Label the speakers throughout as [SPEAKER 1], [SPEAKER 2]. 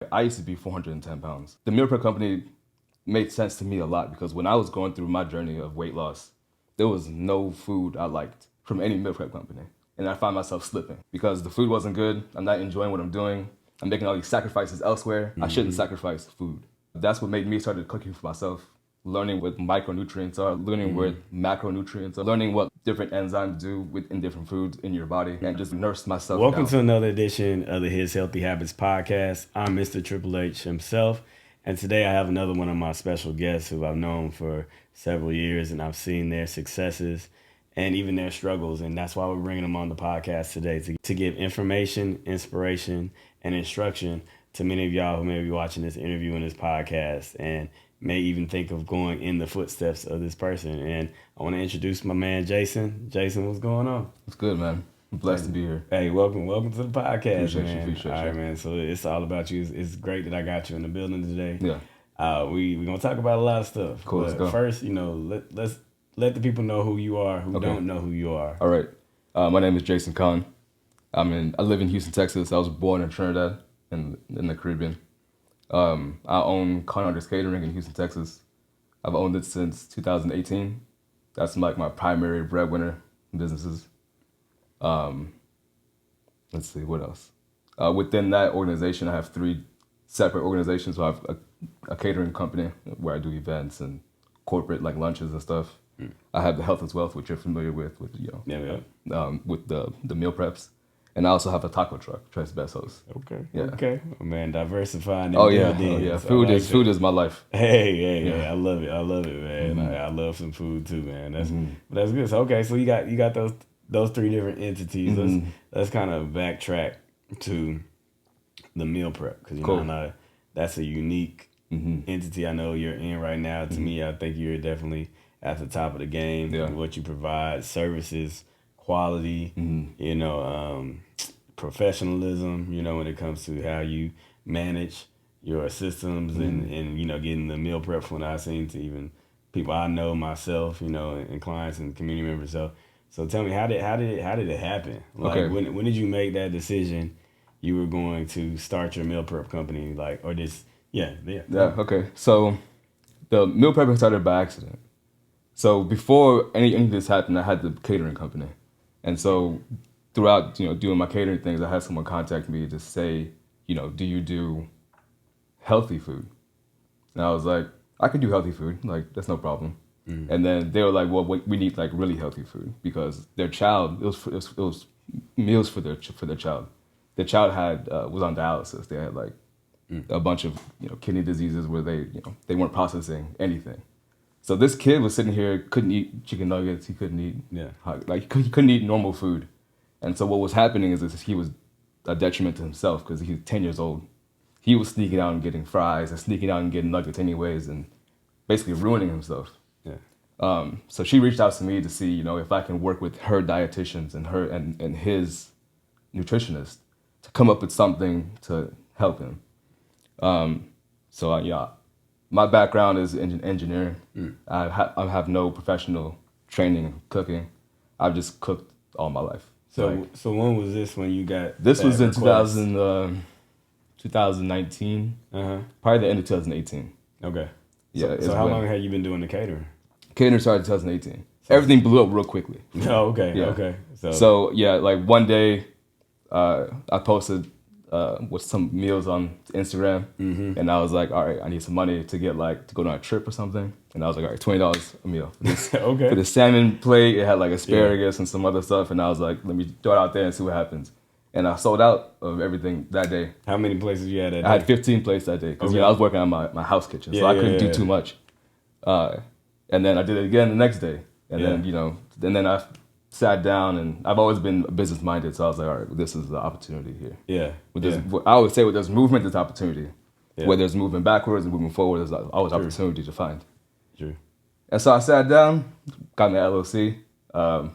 [SPEAKER 1] I used to be 410 pounds. The meal prep company made sense to me a lot because when I was going through my journey of weight loss, there was no food I liked from any meal prep company. And I found myself slipping because the food wasn't good. I'm not enjoying what I'm doing. I'm making all these sacrifices elsewhere. I shouldn't sacrifice food. That's what made me started cooking for myself, learning what micronutrients are, learning what macronutrients are, learning what different enzymes do in different foods in your body, and just nurse myself
[SPEAKER 2] Welcome
[SPEAKER 1] down.
[SPEAKER 2] to another edition of the His Healthy Habits podcast. I'm Mr. Triple H himself, and today I have another one of my special guests who I've known for several years, and I've seen their successes and even their struggles, and that's why we're bringing them on the podcast today to give information, inspiration, and instruction to many of y'all who may be watching this interview and this podcast and may even think of going in the footsteps of this person. And I want to introduce my man, Jayson. Jayson, what's going on?
[SPEAKER 1] It's good, man. I'm blessed to be here.
[SPEAKER 2] Hey, welcome to the podcast,
[SPEAKER 1] Appreciate
[SPEAKER 2] man.
[SPEAKER 1] you.
[SPEAKER 2] All right, man. So it's all about you. It's great that I got you in the building today.
[SPEAKER 1] Yeah.
[SPEAKER 2] We're gonna talk about a lot of stuff.
[SPEAKER 1] Cool, let's go.
[SPEAKER 2] First, let's let the people know who you are who don't know who you are.
[SPEAKER 1] All right. My name is Jayson Khan. I live in Houston, Texas. I was born in Trinidad in the Caribbean. I own Catering in Houston, Texas. I've owned it since 2018. That's like my primary breadwinner businesses. Let's see, what else? Within that organization, I have 3 separate organizations. So I have a catering company where I do events and corporate like lunches and stuff. I have the Health is Wealth, which you're familiar with with the meal preps. And I also have a taco truck, Trey's Best Host.
[SPEAKER 2] Okay.
[SPEAKER 1] Yeah.
[SPEAKER 2] Okay. Oh, man, diversifying.
[SPEAKER 1] Oh yeah. Food is my life.
[SPEAKER 2] Hey, I love it. I love it, man.
[SPEAKER 1] Mm-hmm.
[SPEAKER 2] I love some food too, man. That's good. So okay, so you got those 3 different entities. Let's kind of backtrack to the meal prep because
[SPEAKER 1] Cool.
[SPEAKER 2] know that's a unique entity. I know you're in right now. To me, I think you're definitely at the top of the game.
[SPEAKER 1] Yeah.
[SPEAKER 2] What you provide, services, quality, professionalism, when it comes to how you manage your systems and getting the meal prep from what I've seen to even people I know myself, and clients and community members. So tell me, how did it happen? Like when did you make that decision you were going to start your meal prep company, Yeah,
[SPEAKER 1] okay. So the meal prep started by accident. So before any of this happened, I had the catering company. And so throughout, doing my catering things, I had someone contact me to say, do you do healthy food? And I was like, I could do healthy food. Like, that's no problem. And then they were like, well, we need like really healthy food because their child, it was meals for their child. Their child was on dialysis. They had like a bunch of kidney diseases where they weren't processing anything. So this kid was sitting here, couldn't eat chicken nuggets. He couldn't eat he couldn't eat normal food. And so what was happening is he was a detriment to himself because he was 10 years old. He was sneaking out and getting fries and sneaking out and getting nuggets anyways and basically ruining himself.
[SPEAKER 2] Yeah.
[SPEAKER 1] So she reached out to me to see, if I can work with her dietitians and her and his nutritionist to come up with something to help him. My background is engineering. I have no professional training in cooking. I've just cooked all my life.
[SPEAKER 2] So when was this when you got
[SPEAKER 1] this? Was in
[SPEAKER 2] request?
[SPEAKER 1] 2019. Probably the end of 2018.
[SPEAKER 2] Okay.
[SPEAKER 1] Yeah.
[SPEAKER 2] So how long have you been doing the catering?
[SPEAKER 1] Catering started in 2018. Everything blew up real quickly.
[SPEAKER 2] Oh, okay.
[SPEAKER 1] Yeah.
[SPEAKER 2] Okay.
[SPEAKER 1] So like one day, I posted with some meals on Instagram, and I was like, all right, I need some money to go on a trip or something. And I was like, all right, $20 a meal.
[SPEAKER 2] Okay.
[SPEAKER 1] For the salmon plate, it had like asparagus and some other stuff, and I was like, let me throw it out there and see what happens. And I sold out of everything that day.
[SPEAKER 2] How many places you had that day?
[SPEAKER 1] I had 15 plates that day because I was working on my house kitchen, so I couldn't do too much. And then I did it again the next day, and then I sat down, and I've always been business minded, so I was like, all right, this is the opportunity here.
[SPEAKER 2] Yeah.
[SPEAKER 1] I always say, when there's movement, there's opportunity.
[SPEAKER 2] Yeah.
[SPEAKER 1] Whether it's moving backwards and moving forward, there's always opportunity to find.
[SPEAKER 2] True.
[SPEAKER 1] And so I sat down, got my LLC.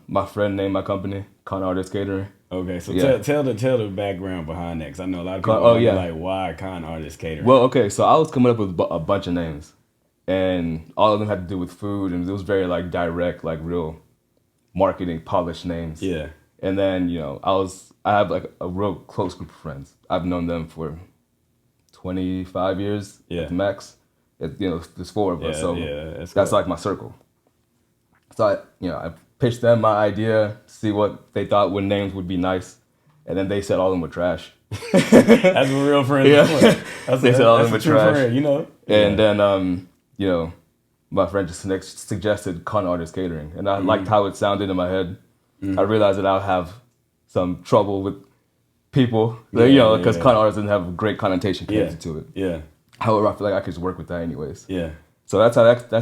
[SPEAKER 1] My friend named my company Con Artist Catering.
[SPEAKER 2] Okay, so tell the background behind that, because I know a lot of people like, why Con Artist Catering?
[SPEAKER 1] Well, okay, so I was coming up with a bunch of names, and all of them had to do with food, and it was very like direct, like real marketing polished names.
[SPEAKER 2] Yeah.
[SPEAKER 1] And then I have like a real close group of friends. I've known them for 25 years at the max. There's 4 of us, so that's
[SPEAKER 2] cool.
[SPEAKER 1] like my circle. So I pitched them my idea, see what they thought what names would be nice, and then they said all of them were trash.
[SPEAKER 2] That's what real friends are.
[SPEAKER 1] They said all of them were trash.
[SPEAKER 2] Friend,
[SPEAKER 1] And then my friend just next suggested con artist catering, and I liked how it sounded in my head. I realized that I'll have some trouble with people, because con artists didn't have a great connotation connected to it.
[SPEAKER 2] Yeah.
[SPEAKER 1] However, I feel like I could just work with that anyways.
[SPEAKER 2] Yeah.
[SPEAKER 1] So that's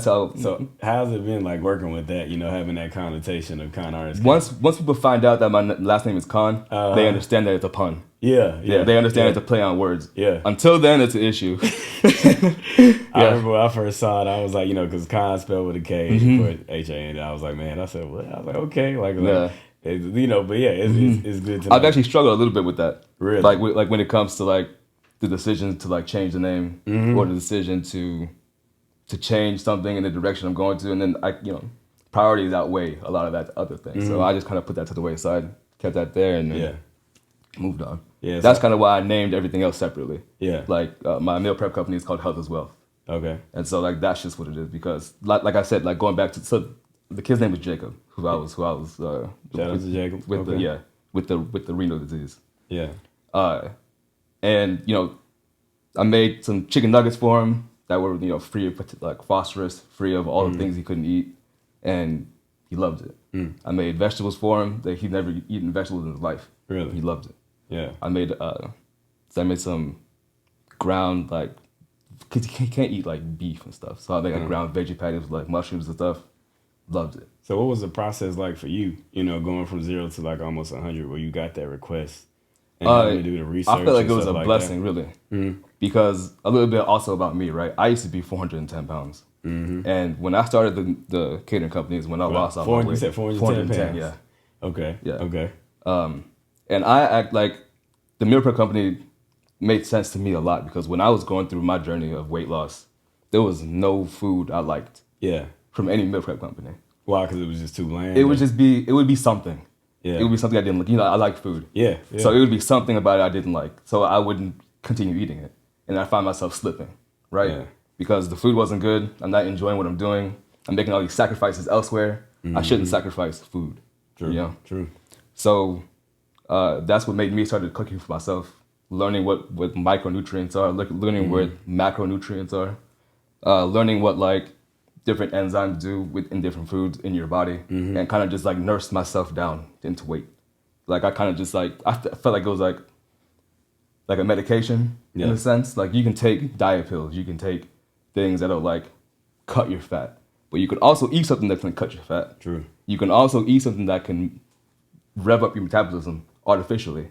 [SPEAKER 1] how.
[SPEAKER 2] So how's it been like working with that? Having that connotation of con artist.
[SPEAKER 1] Once people find out that my last name is Khan, they understand that it's a pun.
[SPEAKER 2] Yeah.
[SPEAKER 1] They understand it's a play on words.
[SPEAKER 2] Yeah.
[SPEAKER 1] Until then, it's an issue.
[SPEAKER 2] I remember when I first saw it, I was like, because Khan spelled with a K, put H-A-N, I was like, man, I said, what? I was like, okay, it's good to know.
[SPEAKER 1] I've actually struggled a little bit with that.
[SPEAKER 2] Really?
[SPEAKER 1] Like when it comes to like the decision to like change the name or the decision to change something in the direction I'm going to, and then priorities outweigh a lot of that other thing. So I just kind of put that to the wayside, kept that there, and then moved on. Yeah, that's kind of why I named everything else separately. Yeah, like my meal prep company is called Health as Wealth. Okay, and so like that's just what it is because like I said, like going back to the kid's name was Jacob, who I was
[SPEAKER 2] shout out to Jacob
[SPEAKER 1] with the renal disease.
[SPEAKER 2] Yeah,
[SPEAKER 1] and I made some chicken nuggets for him that were free of like phosphorus, free of all the things he couldn't eat, and he loved it. I made vegetables for him that he'd never eaten vegetables in his life.
[SPEAKER 2] Really,
[SPEAKER 1] he loved it.
[SPEAKER 2] Yeah,
[SPEAKER 1] I made some ground because he can't eat like beef and stuff, so I made ground veggie patties with like mushrooms and stuff. Loved it.
[SPEAKER 2] So what was the process like for you? Going from 0 to like almost 100, where you got that request and having to do the research.
[SPEAKER 1] I feel like it was a blessing, really, because a little bit also about me, right? I used to be 410 pounds, and when I started the catering company is when I lost all my weight.
[SPEAKER 2] You said 410 pounds.
[SPEAKER 1] Yeah.
[SPEAKER 2] Okay.
[SPEAKER 1] Yeah.
[SPEAKER 2] Okay.
[SPEAKER 1] And I act like the meal prep company made sense to me a lot because when I was going through my journey of weight loss, there was no food I liked.
[SPEAKER 2] Yeah.
[SPEAKER 1] From any meal prep company.
[SPEAKER 2] Why? Because it was just too bland?
[SPEAKER 1] It would be something. Yeah. It would be something I didn't like. I like food.
[SPEAKER 2] Yeah.
[SPEAKER 1] So it would be something about it I didn't like. So I wouldn't continue eating it. And I find myself slipping, right? Yeah. Because the food wasn't good. I'm not enjoying what I'm doing. I'm making all these sacrifices elsewhere. I shouldn't sacrifice food.
[SPEAKER 2] True. True.
[SPEAKER 1] So that's what made me started cooking for myself, learning what micronutrients are, learning what macronutrients are, learning what like different enzymes do in different foods in your body, and kind of just like nurse myself down into weight. Like I kind of just like I felt like it was like a medication in a sense. Like you can take diet pills, you can take things that'll like cut your fat, but you can also eat something that can cut your fat.
[SPEAKER 2] True.
[SPEAKER 1] You can also eat something that can rev up your metabolism artificially,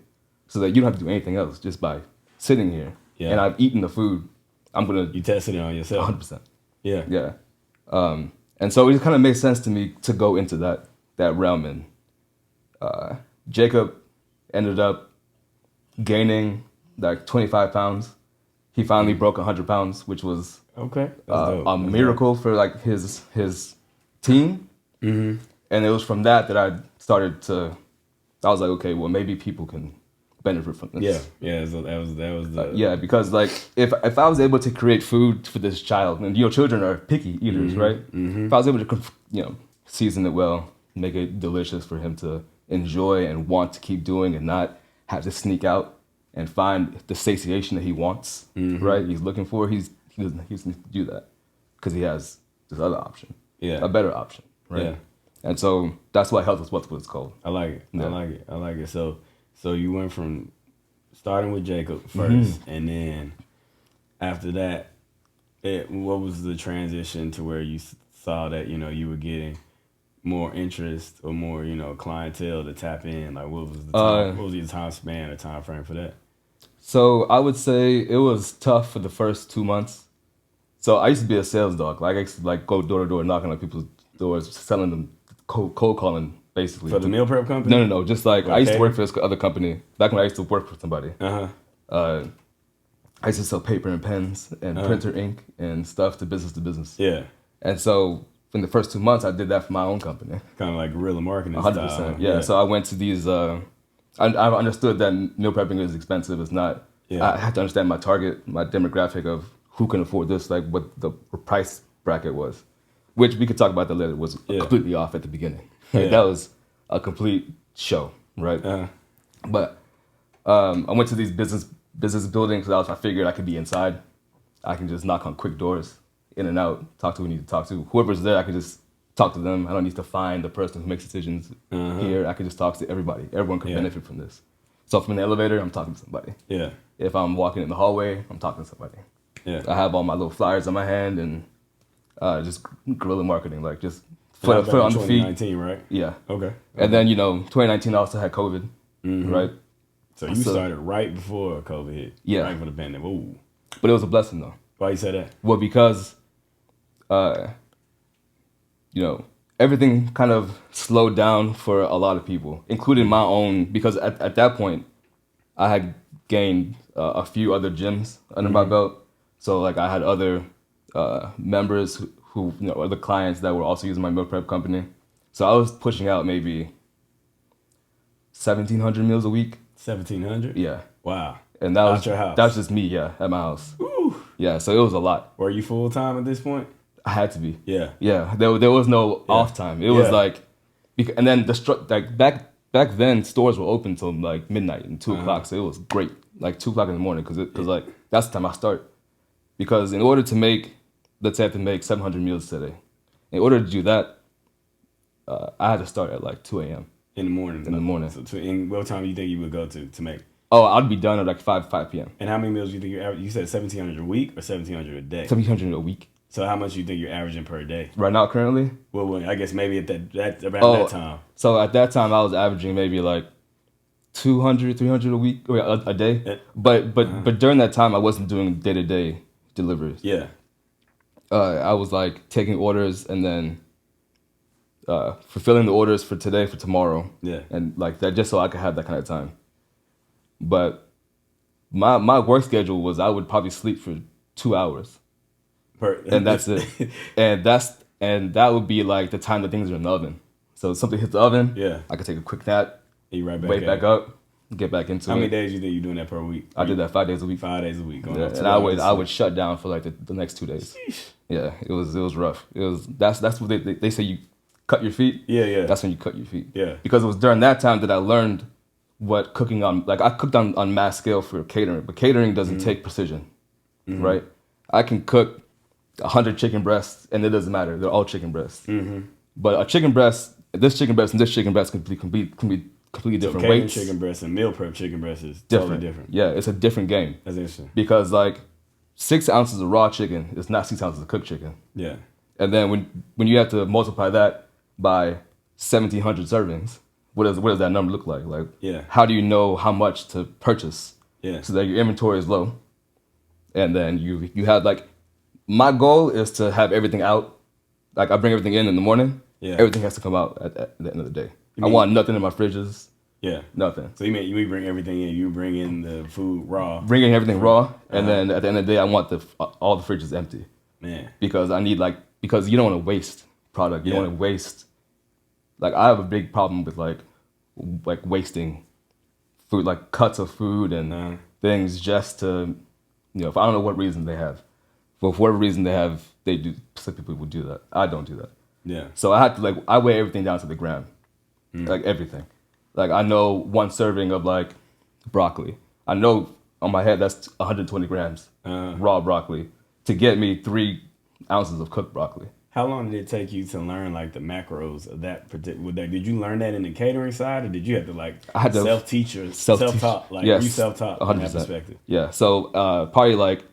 [SPEAKER 1] so that you don't have to do anything else just by sitting here. Yeah. And I've eaten the food.
[SPEAKER 2] You tested it on yourself.
[SPEAKER 1] 100%.
[SPEAKER 2] Yeah.
[SPEAKER 1] Yeah. And so it kind of made sense to me to go into that realm. And Jacob ended up gaining like 25 pounds. He finally broke 100 pounds, which was a miracle for like his team. And it was from that I started to. I was like, okay, well maybe people can benefit from this.
[SPEAKER 2] Yeah. So that was the
[SPEAKER 1] because like if I was able to create food for this child, and children are picky eaters, right? If I was able to season it well, make it delicious for him to enjoy and want to keep doing, and not have to sneak out and find the satiation that he wants, right? He's looking for. He doesn't do that because he has this other option, a better option, right? Yeah. And so that's why Health is what it's called.
[SPEAKER 2] I like it. Yeah. I like it. So you went from starting with Jacob first, and then after that, what was the transition to where you saw that you were getting more interest or more clientele to tap in? Like what was the time, what was your time span or time frame for that?
[SPEAKER 1] So I would say it was tough for the first 2 months. So I used to be a sales dog. Like I used to go door to door, knocking on people's doors, selling them cold calling. Basically.
[SPEAKER 2] For the meal prep company?
[SPEAKER 1] No. Just like I used to work for this other company. Back when I used to work for somebody. I used to sell paper and pens and printer ink and stuff to business. Yeah. And so in the first 2 months, I did that for my own company.
[SPEAKER 2] Kind of like guerrilla marketing
[SPEAKER 1] 100%.
[SPEAKER 2] Style.
[SPEAKER 1] Yeah. So I went to these. I understood that meal prepping is expensive. It's not I had to understand my target, my demographic of who can afford this, like what the price bracket was, which we could talk about that later, was completely off at the beginning. That was a complete show, right? But I went to these business buildings because I figured I could be inside. I can just knock on quick doors, in and out, talk to who I need to talk to. Whoever's there, I can just talk to them. I don't need to find the person who makes decisions here. I can just talk to everybody. Everyone can benefit from this. So if I'm in the elevator, I'm talking to somebody.
[SPEAKER 2] Yeah.
[SPEAKER 1] If I'm walking in the hallway, I'm talking to somebody.
[SPEAKER 2] Yeah.
[SPEAKER 1] I have all my little flyers in my hand and just guerrilla marketing, like just foot on the feet.
[SPEAKER 2] 2019, right?
[SPEAKER 1] Yeah.
[SPEAKER 2] Okay.
[SPEAKER 1] And then 2019 also had COVID, right?
[SPEAKER 2] So you started right before COVID hit.
[SPEAKER 1] Yeah.
[SPEAKER 2] Right before the pandemic. Ooh.
[SPEAKER 1] But it was a blessing though.
[SPEAKER 2] Why you say that?
[SPEAKER 1] Well, because everything kind of slowed down for a lot of people, including my own, because at that point, I had gained a few other gyms under my belt. So like I had other members who other clients that were also using my meal prep company. So I was pushing out maybe 1,700 meals a week.
[SPEAKER 2] 1,700?
[SPEAKER 1] Yeah.
[SPEAKER 2] Wow.
[SPEAKER 1] And that was
[SPEAKER 2] your house?
[SPEAKER 1] That was just me, yeah, at my house.
[SPEAKER 2] Ooh.
[SPEAKER 1] Yeah, so it was a lot.
[SPEAKER 2] Were you full time at this point?
[SPEAKER 1] I had to be.
[SPEAKER 2] Yeah.
[SPEAKER 1] Yeah, there was no off time. It was like, and then like back then stores were open till like midnight and 2 o'clock, so it was great. Like 2 o'clock in the morning, because like that's the time I start. Because in order to make, let's say I have to make 700 meals today. In order to do that, I had to start at like 2 a.m.
[SPEAKER 2] In the morning.
[SPEAKER 1] In the morning.
[SPEAKER 2] So what time do you think you would go to make?
[SPEAKER 1] Oh, I'd be done at like 5 p.m.
[SPEAKER 2] And how many meals do you think you average? You said 1,700 a week or 1,700 a day?
[SPEAKER 1] 1,700 a week.
[SPEAKER 2] So how much do you think you're averaging per day?
[SPEAKER 1] Right now, currently?
[SPEAKER 2] Well, I guess maybe at around that time.
[SPEAKER 1] So at that time, I was averaging maybe like 200, 300 a week, or a day. But during that time, I wasn't doing day-to-day deliveries.
[SPEAKER 2] Yeah.
[SPEAKER 1] I was like taking orders and then fulfilling the orders for today, for tomorrow.
[SPEAKER 2] Yeah.
[SPEAKER 1] And like that, just so I could have that kind of time. But my work schedule was I would probably sleep for 2 hours. And that's it. and that would be like the time that things are in the oven. So if something hits the oven, I could take a quick nap, wake back up, get back into it.
[SPEAKER 2] How many days do you think you're doing that per week?
[SPEAKER 1] I did that 5 days a week.
[SPEAKER 2] 5 days a week. Going
[SPEAKER 1] and I would shut down for like the next 2 days.
[SPEAKER 2] Sheesh.
[SPEAKER 1] Yeah, it was rough. That's what they say, you cut your feet.
[SPEAKER 2] Yeah.
[SPEAKER 1] That's when you cut your feet.
[SPEAKER 2] Yeah.
[SPEAKER 1] Because it was during that time that I learned what cooking on, like I cooked on mass scale for catering, but catering doesn't take precision, right? I can cook 100 chicken breasts and it doesn't matter. They're all chicken breasts. But a chicken breast, this chicken breast and this chicken breast can be completely different weights.
[SPEAKER 2] Chicken breast and meal prep chicken breast is totally different.
[SPEAKER 1] Yeah, it's a different game.
[SPEAKER 2] That's interesting.
[SPEAKER 1] Because like 6 ounces of raw chicken is not 6 ounces of cooked chicken.
[SPEAKER 2] Yeah.
[SPEAKER 1] And then when you have to multiply that by 1,700 servings, what does that number look like? Like, how do you know how much to purchase?
[SPEAKER 2] Yeah.
[SPEAKER 1] So that your inventory is low, and then you have like, my goal is to have everything out. Like I bring everything in the morning. Yeah. Everything has to come out at the end of the day. I want nothing in my fridges.
[SPEAKER 2] Yeah.
[SPEAKER 1] Nothing.
[SPEAKER 2] So you bring everything in. You bring in the food raw.
[SPEAKER 1] Bring in everything raw, and then at the end of the day, I want all the fridges empty.
[SPEAKER 2] Man.
[SPEAKER 1] Because I need because you don't want to waste product. You don't want to waste. Like I have a big problem with like wasting food, like cuts of food and things just to, if I don't know what reason they have, but for whatever reason they do. Some people would do that. I don't do that.
[SPEAKER 2] Yeah.
[SPEAKER 1] So I had to I weigh everything down to the gram, like everything. Like I know one serving of like broccoli. I know on my head that's 120 grams raw broccoli to get me 3 ounces of cooked broccoli.
[SPEAKER 2] How long did it take you to learn like the macros of that particular? Did you learn that in the catering side, or did you have to self-teach or self-taught? Like
[SPEAKER 1] yes,
[SPEAKER 2] you self-taught 100%. From that perspective?
[SPEAKER 1] Yeah. So probably like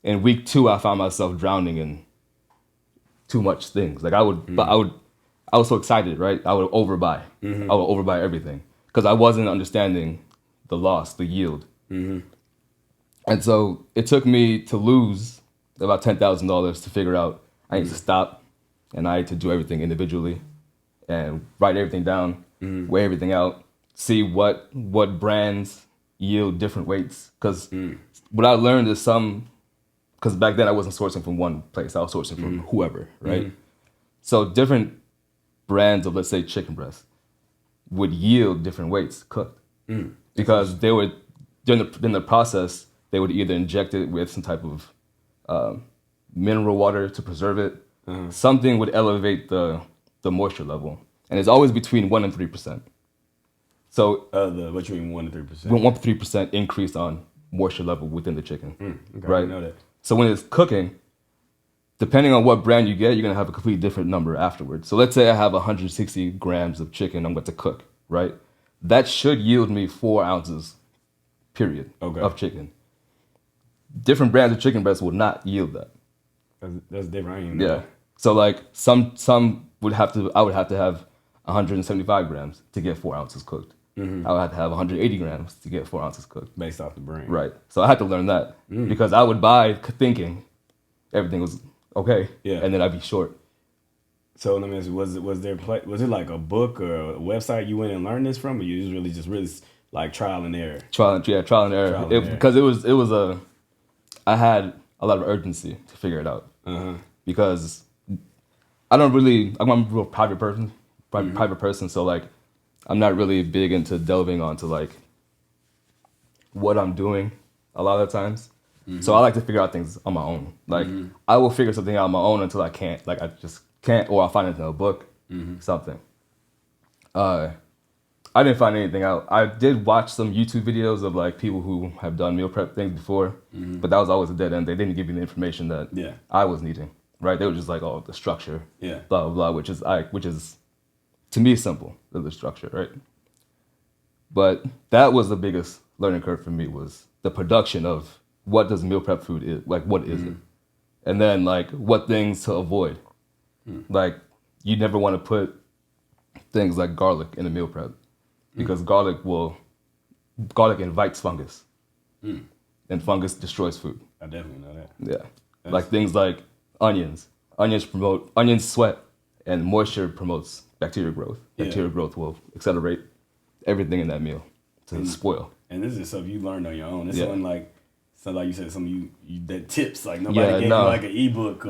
[SPEAKER 1] in week 2, I found myself drowning in too much things. Like I was so excited, right? I would overbuy. I would overbuy everything because I wasn't understanding the loss, the yield. And so it took me to lose about $10,000 to figure out I need to stop, and I need to do everything individually and write everything down, weigh everything out, see what brands yield different weights. Because what I learned is because back then I wasn't sourcing from one place, I was sourcing from whoever, right? So different brands of, let's say, chicken breast would yield different weights cooked because they would, during the process, they would either inject it with some type of mineral water to preserve it. Something would elevate the moisture level, and it's always between 1% and 3%. So
[SPEAKER 2] what you mean 1 to 3%?
[SPEAKER 1] 1 to 3% increase on moisture level within the chicken,
[SPEAKER 2] Okay,
[SPEAKER 1] right?
[SPEAKER 2] I know that.
[SPEAKER 1] So when it's cooking, depending on what brand you get, you're gonna have a completely different number afterwards. So let's say I have 160 grams of chicken I'm going to cook, right? That should yield me 4 ounces, period, of chicken. Different brands of chicken breast will not yield that.
[SPEAKER 2] That's different. I didn't even know that.
[SPEAKER 1] So like some I would have to have 175 grams to get 4 ounces cooked. I would have to have 180 grams to get 4 ounces cooked.
[SPEAKER 2] Based off the brand.
[SPEAKER 1] Right. So I had to learn that because I would buy thinking everything was okay, and then I'd be short.
[SPEAKER 2] So let me ask you, was it like a book or a website you went and learned this from, or you really like trial and error?
[SPEAKER 1] Trial and error. Because I had a lot of urgency to figure it out. Because I'm a real private person, so like I'm not really big into delving onto like what I'm doing a lot of times. So I like to figure out things on my own. Like I will figure something out on my own until I can't. Like I just can't, or I'll find it in a book, something. I didn't find anything out. I did watch some YouTube videos of like people who have done meal prep things before, but that was always a dead end. They didn't give me the information that I was needing. Right? They were just like, oh, the structure, blah blah blah, which is to me simple, the structure, right? But that was the biggest learning curve for me, was the production of what does meal prep food is, like what is it, and then like what things to avoid. Like you never want to put things like garlic in a meal prep because garlic invites fungus, and fungus destroys food.
[SPEAKER 2] I definitely know that.
[SPEAKER 1] Yeah, like things like onions sweat, and moisture promotes bacteria growth. Bacteria growth will accelerate everything in that meal to spoil.
[SPEAKER 2] And this is stuff you learned on your own. This wasn't like you said, some of you that tips, like nobody gave you like an ebook.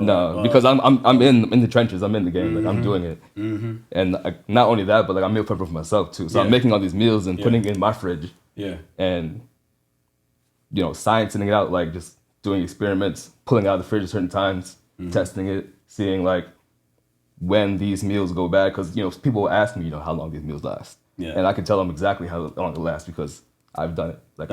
[SPEAKER 1] Because I'm in the trenches. I'm in the game. Like I'm doing it. And not only that, but like I'm meal prepping for myself too. So I'm making all these meals and putting it in my fridge. And sciencing it out, like just doing experiments, pulling out of the fridge at certain times, testing it, seeing like when these meals go bad. Because people will ask me, how long these meals last. And I can tell them exactly how long it lasts because I've done it. Like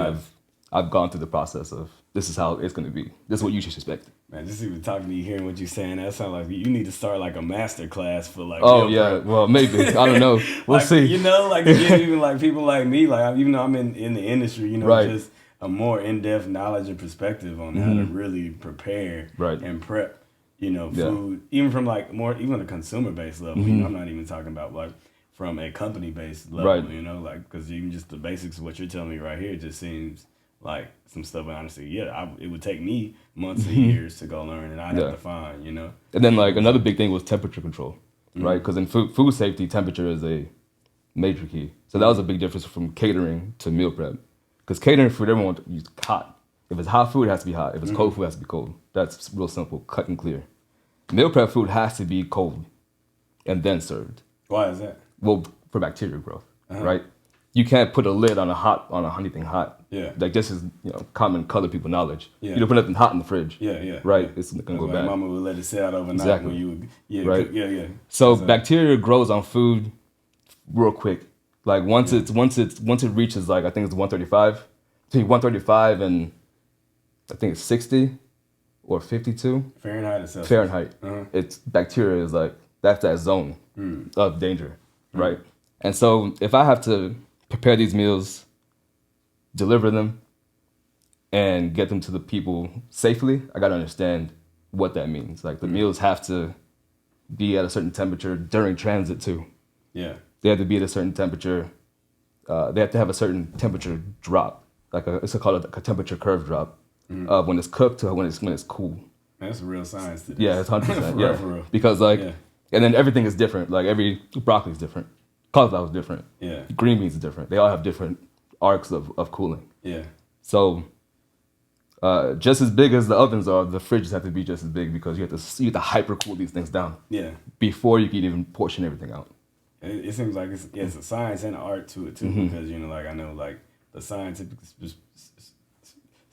[SPEAKER 1] I've gone through the process of this is how it's going to be. This is what you should expect.
[SPEAKER 2] Man, just even talking to you, hearing what you're saying, that sounds like you need to start like a master class for like.
[SPEAKER 1] Oh yeah, prep. Well maybe I don't know. We'll see.
[SPEAKER 2] Like even like people like me, like even though I'm in the industry, just a more in-depth knowledge and perspective on how to really prepare and prep, food, even from like even a consumer-based level. I'm not even talking about like from a company-based level, like because even just the basics of what you're telling me right here just seems like some stuff. Honestly, it would take me months and years to go learn, and I'd have to find, And
[SPEAKER 1] then like another big thing was temperature control, right? Because in food safety, temperature is a major key. So that was a big difference from catering to meal prep. Because catering food, everyone wants to use hot. If it's hot food, it has to be hot. If it's cold food, it has to be cold. That's real simple, cut and clear. Meal prep food has to be cold and then served.
[SPEAKER 2] Why is that?
[SPEAKER 1] Well, for bacteria growth, right? You can't put a lid on anything hot. Yeah. Like this is common colored people knowledge. Yeah. You don't put nothing hot in the fridge. Yeah. Right. It's gonna go bad.
[SPEAKER 2] Mama would let it sit out overnight.
[SPEAKER 1] Exactly.
[SPEAKER 2] When you would,
[SPEAKER 1] right.
[SPEAKER 2] Yeah.
[SPEAKER 1] So bacteria grows on food real quick. Like once it reaches like I think it's 135, between 135 and I think it's 60 or 52
[SPEAKER 2] Fahrenheit or Celsius.
[SPEAKER 1] Fahrenheit. It's bacteria is like that's that zone of danger, right? And so if I have to prepare these meals, deliver them, and get them to the people safely, I gotta understand what that means. Like the meals have to be at a certain temperature during transit too. Yeah. They have to be at a certain temperature. They have to have a certain temperature drop, it's called a temperature curve drop, when it's cooked to when it's cool.
[SPEAKER 2] That's real science to this.
[SPEAKER 1] Yeah, it's 100%. Yeah, for real. Because and then everything is different. Like every broccoli is different, cauliflower is different. Yeah, green beans is different. They all have different arcs of cooling. Yeah. So, just as big as the ovens are, the fridges have to be just as big because you have to hyper cool these things down. Yeah. Before you can even portion everything out.
[SPEAKER 2] It seems like it's a science and an art to it too, because like I know like the scientific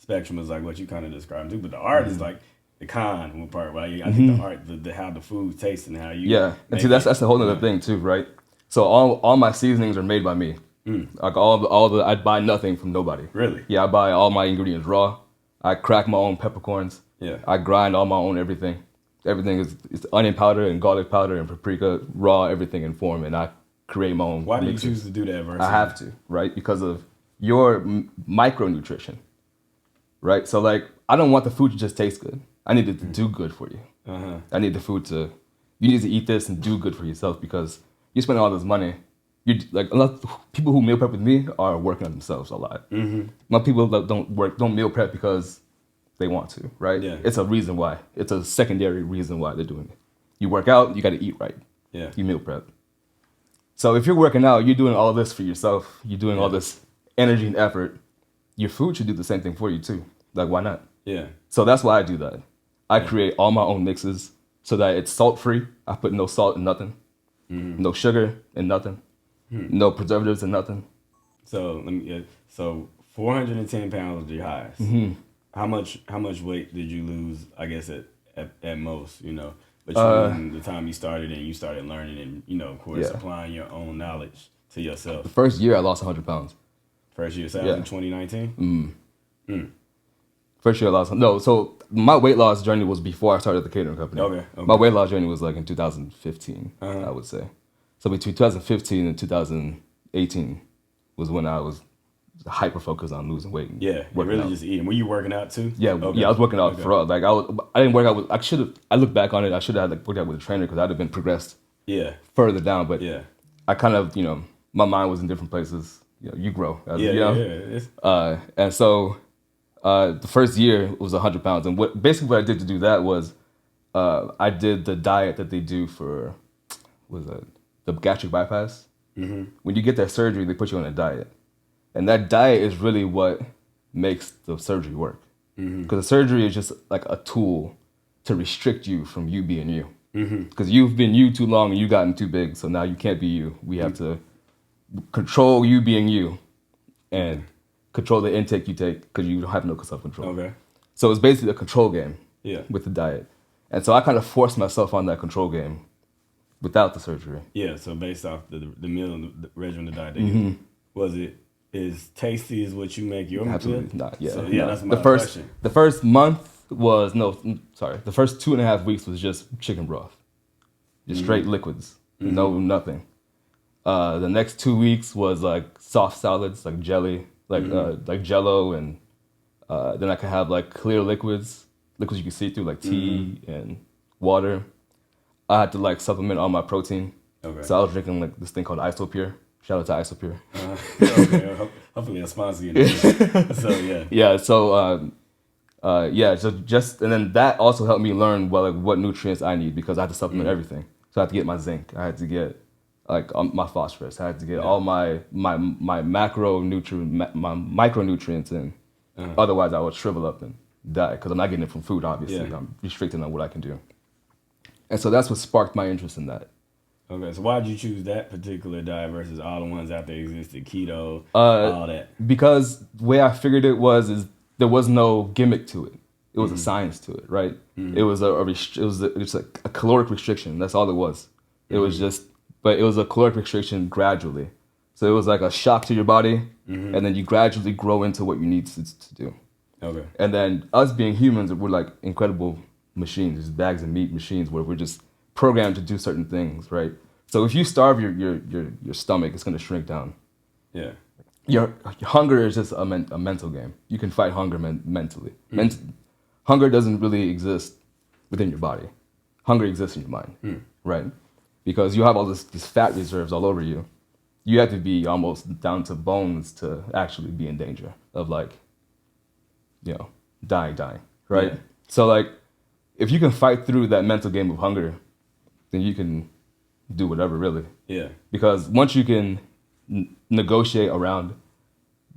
[SPEAKER 2] spectrum is like what you kind of described too, but the art is like the con part, right? I think the art, the how the food tastes and how you
[SPEAKER 1] and see that's the whole other thing too, right? So all my seasonings are made by me. Like all the I buy nothing from nobody.
[SPEAKER 2] Really?
[SPEAKER 1] Yeah, I buy all my ingredients raw. I crack my own peppercorns.
[SPEAKER 2] Yeah.
[SPEAKER 1] I grind all my own everything. Everything is it's onion powder and garlic powder and paprika, raw everything in form, and I create my own.
[SPEAKER 2] Why do you
[SPEAKER 1] mixes.
[SPEAKER 2] choose to do that? Versus
[SPEAKER 1] I have to, right? Because of your micronutrition, right? So like, I don't want the food to just taste good. I need it to do good for you. I need the food to. You need to eat this and do good for yourself because you spend all this money. You like a lot of people who meal prep with me are working on themselves a lot. Most people that don't meal prep because they want to, right?
[SPEAKER 2] Yeah.
[SPEAKER 1] It's a reason why. It's a secondary reason why they're doing it. You work out, you got to eat right.
[SPEAKER 2] Yeah.
[SPEAKER 1] You meal prep. So if you're working out, you're doing all this for yourself. You're doing all this energy and effort. Your food should do the same thing for you too. Like why not?
[SPEAKER 2] Yeah.
[SPEAKER 1] So that's why I do that. I create all my own mixes so that it's salt free. I put no salt in nothing, no sugar in nothing, no preservatives in nothing.
[SPEAKER 2] So let me. So 410 pounds was your highest. How much weight did you lose? I guess at most, you know, between the time you started and you started learning and of course applying your own knowledge to yourself.
[SPEAKER 1] The first year I lost 100 pounds.
[SPEAKER 2] First year, so that was in 2019.
[SPEAKER 1] First year I lost. No, so my weight loss journey was before I started the catering company.
[SPEAKER 2] Okay.
[SPEAKER 1] My weight loss journey was like in 2015, I would say. So between 2015 and 2018 was when I was hyper focused on losing weight.
[SPEAKER 2] Yeah, you're really just eating. Were you working out too?
[SPEAKER 1] Yeah,
[SPEAKER 2] Okay.
[SPEAKER 1] I was working out for like I didn't work out with. I look back on it. I should have like worked out with a trainer because I'd have been progressed.
[SPEAKER 2] Yeah.
[SPEAKER 1] Further down, but
[SPEAKER 2] Yeah.
[SPEAKER 1] I kind of my mind was in different places. You grow. And so the first year was 100 pounds, and what I did to do that was I did the diet that they do for the gastric bypass. When you get that surgery, they put you on a diet. And that diet is really what makes the surgery work. Because the surgery is just like a tool to restrict you from you being you. Because you've been you too long and you've gotten too big, so now you can't be you. We have to control you being you and control the intake you take because you don't have no self-control.
[SPEAKER 2] Okay.
[SPEAKER 1] So it's basically a control game with the diet. And so I kind of forced myself on that control game without the surgery.
[SPEAKER 2] Yeah, so based off the meal and the regimen, the diet, that was it as tasty as what you make your meal?
[SPEAKER 1] Absolutely not. Yeah,
[SPEAKER 2] so,
[SPEAKER 1] no.
[SPEAKER 2] That's my question.
[SPEAKER 1] The first month was the first 2.5 weeks was just chicken broth, just straight liquids, no nothing. The next 2 weeks was like soft salads, like jelly, like Jello, and then I could have like clear liquids you can see through, like tea and water. I had to like supplement all my protein.
[SPEAKER 2] Okay.
[SPEAKER 1] So I was drinking like this thing called Isopure. Shout out to Isopure.
[SPEAKER 2] Okay. Hopefully a sponsor you. So yeah.
[SPEAKER 1] Yeah. So So just and then that also helped me learn what nutrients I need because I had to supplement everything. So I had to get my zinc. I had to get my phosphorus. I had to get all my macronutrient, my micronutrients in. Otherwise, I would shrivel up and die because I'm not getting it from food. Obviously, I'm restricted on what I can do. And so that's what sparked my interest in that.
[SPEAKER 2] Okay, so why did you choose that particular diet versus all the ones out there existed, keto, all that?
[SPEAKER 1] Because the way I figured it is there was no gimmick to it. It was a science to it, right? It was just a caloric restriction. That's all it was. It was but it was a caloric restriction gradually. So it was like a shock to your body, and then you gradually grow into what you need to do.
[SPEAKER 2] Okay.
[SPEAKER 1] And then us being humans, we're like incredible machines, just bags of meat machines where we're just programmed to do certain things, right? So if you starve your stomach, it's going to shrink down.
[SPEAKER 2] Yeah.
[SPEAKER 1] Your hunger is just a mental game. You can fight hunger mentally. Hunger doesn't really exist within your body. Hunger exists in your mind, right? Because you have all these fat reserves all over you. You have to be almost down to bones to actually be in danger of dying, right?
[SPEAKER 2] Yeah.
[SPEAKER 1] So if you can fight through that mental game of hunger, then you can do whatever, really.
[SPEAKER 2] Yeah.
[SPEAKER 1] Because once you can negotiate around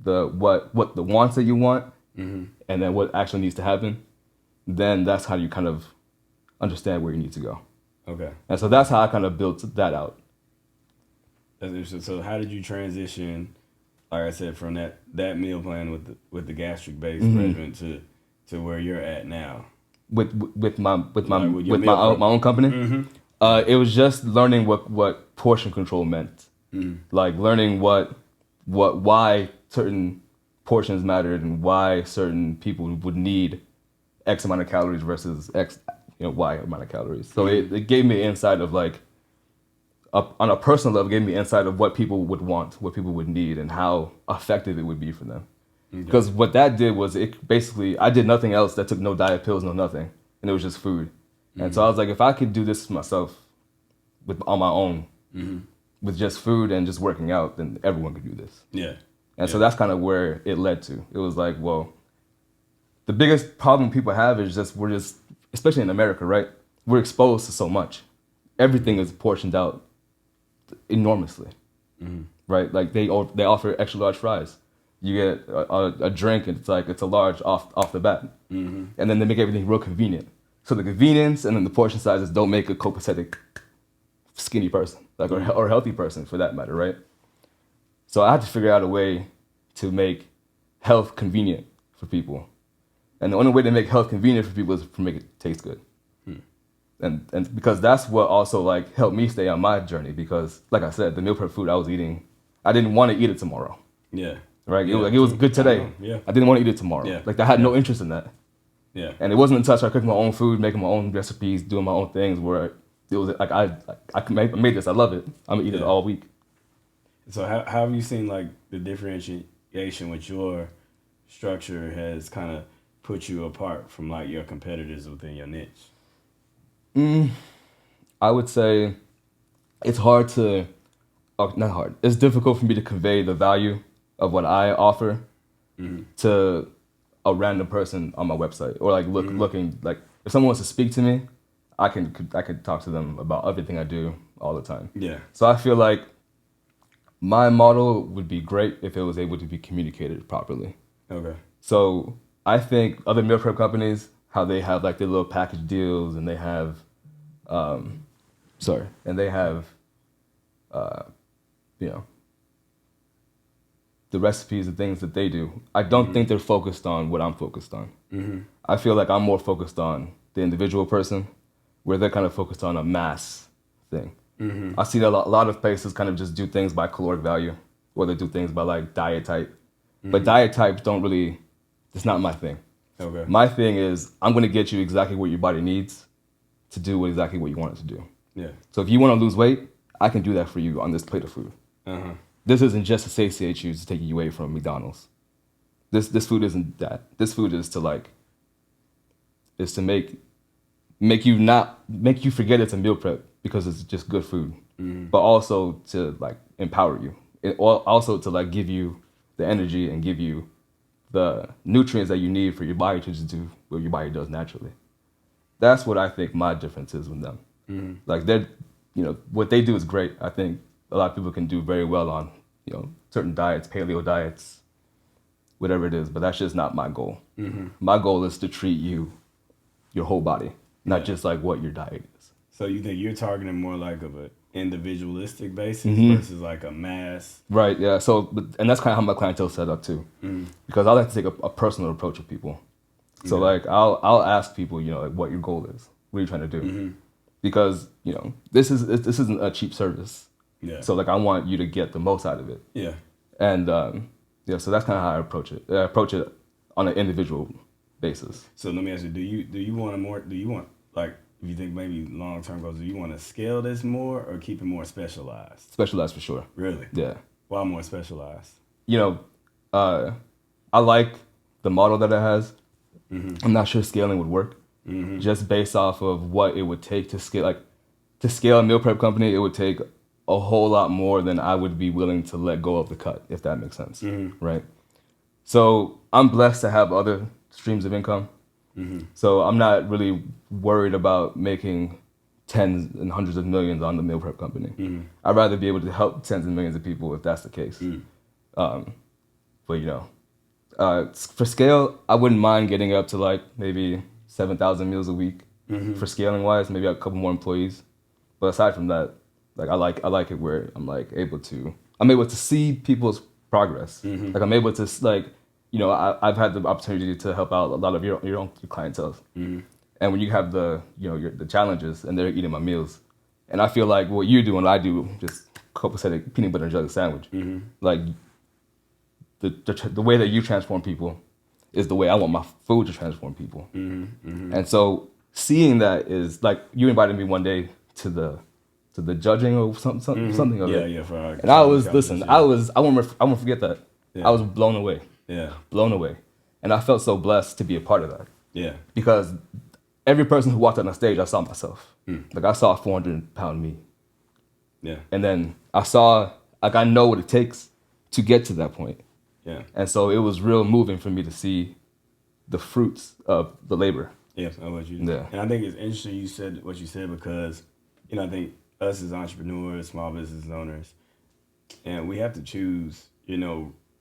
[SPEAKER 1] what the wants that you want, and then what actually needs to happen, then that's how you kind of understand where you need to go.
[SPEAKER 2] Okay.
[SPEAKER 1] And so that's how I kind of built that out.
[SPEAKER 2] That's interesting. So how did you transition like I said, from that meal plan with the gastric based
[SPEAKER 1] Mm-hmm.
[SPEAKER 2] regimen to where you're at now
[SPEAKER 1] With my
[SPEAKER 2] like with your meal
[SPEAKER 1] my own company.
[SPEAKER 2] Mm-hmm.
[SPEAKER 1] It was just learning what portion control meant, like learning why certain portions mattered and why certain people would need X amount of calories versus X, Y amount of calories. So it gave me insight of like, on a personal level, gave me insight of what people would want, what people would need, and how effective it would be for them. Because what that did was it basically, I did nothing else that took no diet pills, no nothing, and it was just food. And so I was like, if I could do this myself on my own, with just food and just working out, then everyone could do this.
[SPEAKER 2] Yeah.
[SPEAKER 1] And so that's kind of where it led to. It was like, well, the biggest problem people have is we're just, especially in America, right? We're exposed to so much. Everything is portioned out enormously, right? Like they offer extra large fries. You get a drink and it's a large off the bat, and then they make everything real convenient. So the convenience and then the portion sizes don't make a copacetic, skinny person, like or a healthy person for that matter, right? So I had to figure out a way to make health convenient for people, and the only way to make health convenient for people is to make it taste good. And because that's what also like helped me stay on my journey, because like I said, the meal prep food I was eating, I didn't want to eat it tomorrow.
[SPEAKER 2] Yeah.
[SPEAKER 1] Right?
[SPEAKER 2] Yeah,
[SPEAKER 1] It was good today.
[SPEAKER 2] Yeah.
[SPEAKER 1] I didn't want to eat it tomorrow.
[SPEAKER 2] Yeah.
[SPEAKER 1] Like I had no interest in that.
[SPEAKER 2] Yeah.
[SPEAKER 1] And it wasn't until I started cooking my own food, making my own recipes, doing my own things, where it was like I made this. I love it. I'm gonna eat it all week.
[SPEAKER 2] So how have you seen like the differentiation with your structure has kind of put you apart from like your competitors within your niche?
[SPEAKER 1] I would say it's hard to, not hard. It's difficult for me to convey the value of what I offer to a random person on my website, or like looking like if someone wants to speak to me, I could talk to them about everything I do all the time.
[SPEAKER 2] Yeah.
[SPEAKER 1] So I feel like my model would be great if it was able to be communicated properly.
[SPEAKER 2] Okay.
[SPEAKER 1] So I think other meal prep companies, how they have like their little package deals, and they have, the recipes and things that they do. I don't think they're focused on what I'm focused on. I feel like I'm more focused on the individual person, where they're kind of focused on a mass thing. I see that a lot of places kind of just do things by caloric value, or they do things by like diet type. But diet types don't really, it's not my thing.
[SPEAKER 2] Okay.
[SPEAKER 1] My thing is I'm going to get you exactly what your body needs to do exactly what you want it to do.
[SPEAKER 2] Yeah.
[SPEAKER 1] So if you want to lose weight, I can do that for you on this plate of food. This isn't just to satiate you, to take you away from McDonald's. This food isn't that. This food is to make you forget it's a meal prep because it's just good food, but also to like empower you. Also to like give you the energy and give you the nutrients that you need for your body to just do what your body does naturally. That's what I think my difference is with them. Like what they do is great. I think a lot of people can do very well on, certain diets, paleo diets, whatever it is, but that's just not my goal. My goal is to treat your whole body, not just like what your diet is.
[SPEAKER 2] So you think you're targeting more like of an individualistic basis versus like a mass?
[SPEAKER 1] Right, yeah. So, and that's kind of how my clientele set up too, because I like to take a personal approach with people. So like I'll ask people, like what your goal is, what are you trying to do? Because this isn't a cheap service.
[SPEAKER 2] Yeah.
[SPEAKER 1] So like I want you to get the most out of it.
[SPEAKER 2] Yeah.
[SPEAKER 1] And so that's kind of how I approach it. I approach it on an individual basis.
[SPEAKER 2] So let me ask you: Do you want like, if you think maybe long term goals, do you want to scale this more or keep it more specialized?
[SPEAKER 1] Specialized for sure.
[SPEAKER 2] Really?
[SPEAKER 1] Yeah.
[SPEAKER 2] Why more specialized?
[SPEAKER 1] I like the model that it has. I'm not sure scaling would work. Just based off of what it would take to scale. Like to scale a meal prep company, it would take a whole lot more than I would be willing to let go of the cut, if that makes sense, right? So I'm blessed to have other streams of income. So I'm not really worried about making tens and hundreds of millions on the meal prep company. I'd rather be able to help tens of millions of people if that's the case. But for scale, I wouldn't mind getting up to like maybe 7,000 meals a week for scaling wise, maybe a couple more employees. But aside from that, like I like it where I'm able to see people's progress. Like I'm able to like, I've had the opportunity to help out a lot of your own clientele. And when you have the the challenges and they're eating my meals, and I feel like what you do and I do, just copacetic peanut butter and jelly sandwich, like the way that you transform people is the way I want my food to transform people. And so seeing that is like you invited me one day to the judging or something of it. And I was I won't forget that. I was blown away. Blown away. And I felt so blessed to be a part of that. Because every person who walked out on stage, I saw myself. Like I saw a 400-pound me. And then I saw, like I know what it takes to get to that point. And so it was real moving for me to see the fruits of the labor.
[SPEAKER 2] I what you. And I think it's interesting you said what you said because, I think us as entrepreneurs, small business owners, and we have to choose,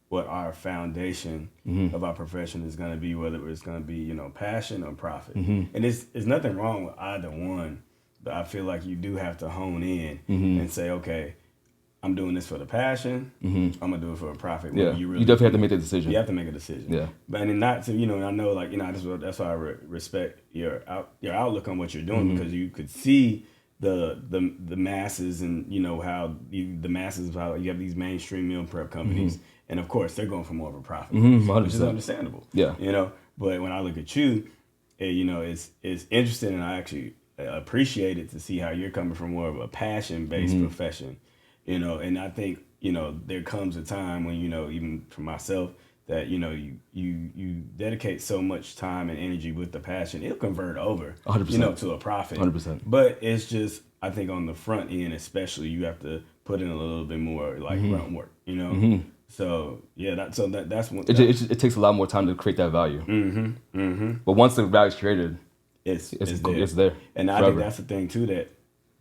[SPEAKER 2] what our foundation of our profession is going to be, whether it's going to be, passion or profit. And there's nothing wrong with either one, but I feel like you do have to hone in and say, okay, I'm doing this for the passion. I'm gonna do it for a profit.
[SPEAKER 1] You definitely have to make a decision.
[SPEAKER 2] You have to make a decision. But and not to I know like that's why I respect your outlook on what you're doing because you could see the masses and how the masses how you have these mainstream meal prep companies and of course they're going for more of a profit, which is understandable. But when I look at you, it's interesting and I actually appreciate it to see how you're coming from more of a passion based profession. And I think, there comes a time when, even for myself, that, you dedicate so much time and energy with the passion, it'll convert over,
[SPEAKER 1] 100%.
[SPEAKER 2] To a profit.
[SPEAKER 1] 100%.
[SPEAKER 2] But it's just, I think on the front end, especially, you have to put in a little bit more like grunt work, So, that's one.
[SPEAKER 1] It takes a lot more time to create that value. But once the value is created, it's there.
[SPEAKER 2] And I think that's the thing, too, that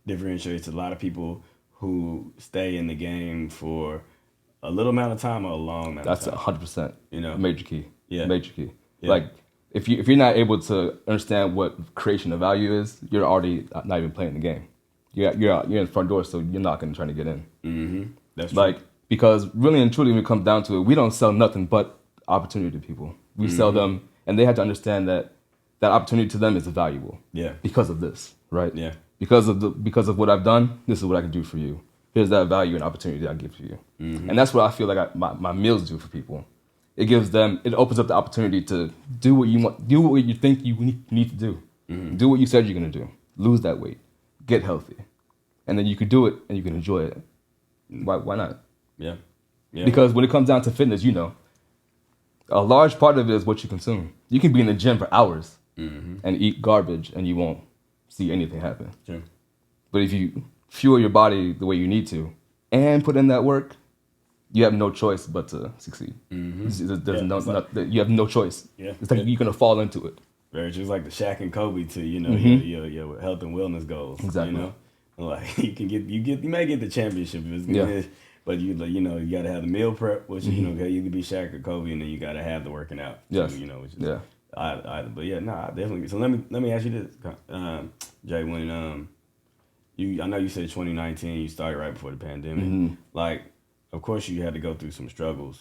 [SPEAKER 2] differentiates a lot of people who stay in the game for a little amount of time or a long amount of time.
[SPEAKER 1] That's 100%. Major key. Major key.
[SPEAKER 2] Yeah.
[SPEAKER 1] Like if you're not able to understand what creation of value is, you're already not even playing the game. You're in the front door, so you're not going to try to get in.
[SPEAKER 2] That's true.
[SPEAKER 1] Like because really and truly, when it comes down to it, we don't sell nothing but opportunity to people. We sell them, and they have to understand that opportunity to them is valuable. Because of this, right? Because of what I've done, this is what I can do for you. Here's that value and opportunity that I give to you. And that's what I feel like my meals do for people. It opens up the opportunity to do what you want, do what you think you need to do. Do what you said you're going to do. Lose that weight. Get healthy. And then you can do it and you can enjoy it. Why not? Because when it comes down to fitness, a large part of it is what you consume. You can be in the gym for hours and eat garbage and you won't see anything happen. But if you fuel your body the way you need to and put in that work, you have no choice but to succeed. You have no choice. It's like you're gonna fall into it.
[SPEAKER 2] Very true. It's like the Shaq and Kobe to your health and wellness goals.
[SPEAKER 1] Exactly.
[SPEAKER 2] Like you may get the championship, but you got to have the meal prep, which you can be Shaq or Kobe, and then you got to have the working out.
[SPEAKER 1] Yes.
[SPEAKER 2] Which is but definitely. So let me ask you this, Jay. When I know you said 2019, you started right before the pandemic. Like, of course, you had to go through some struggles.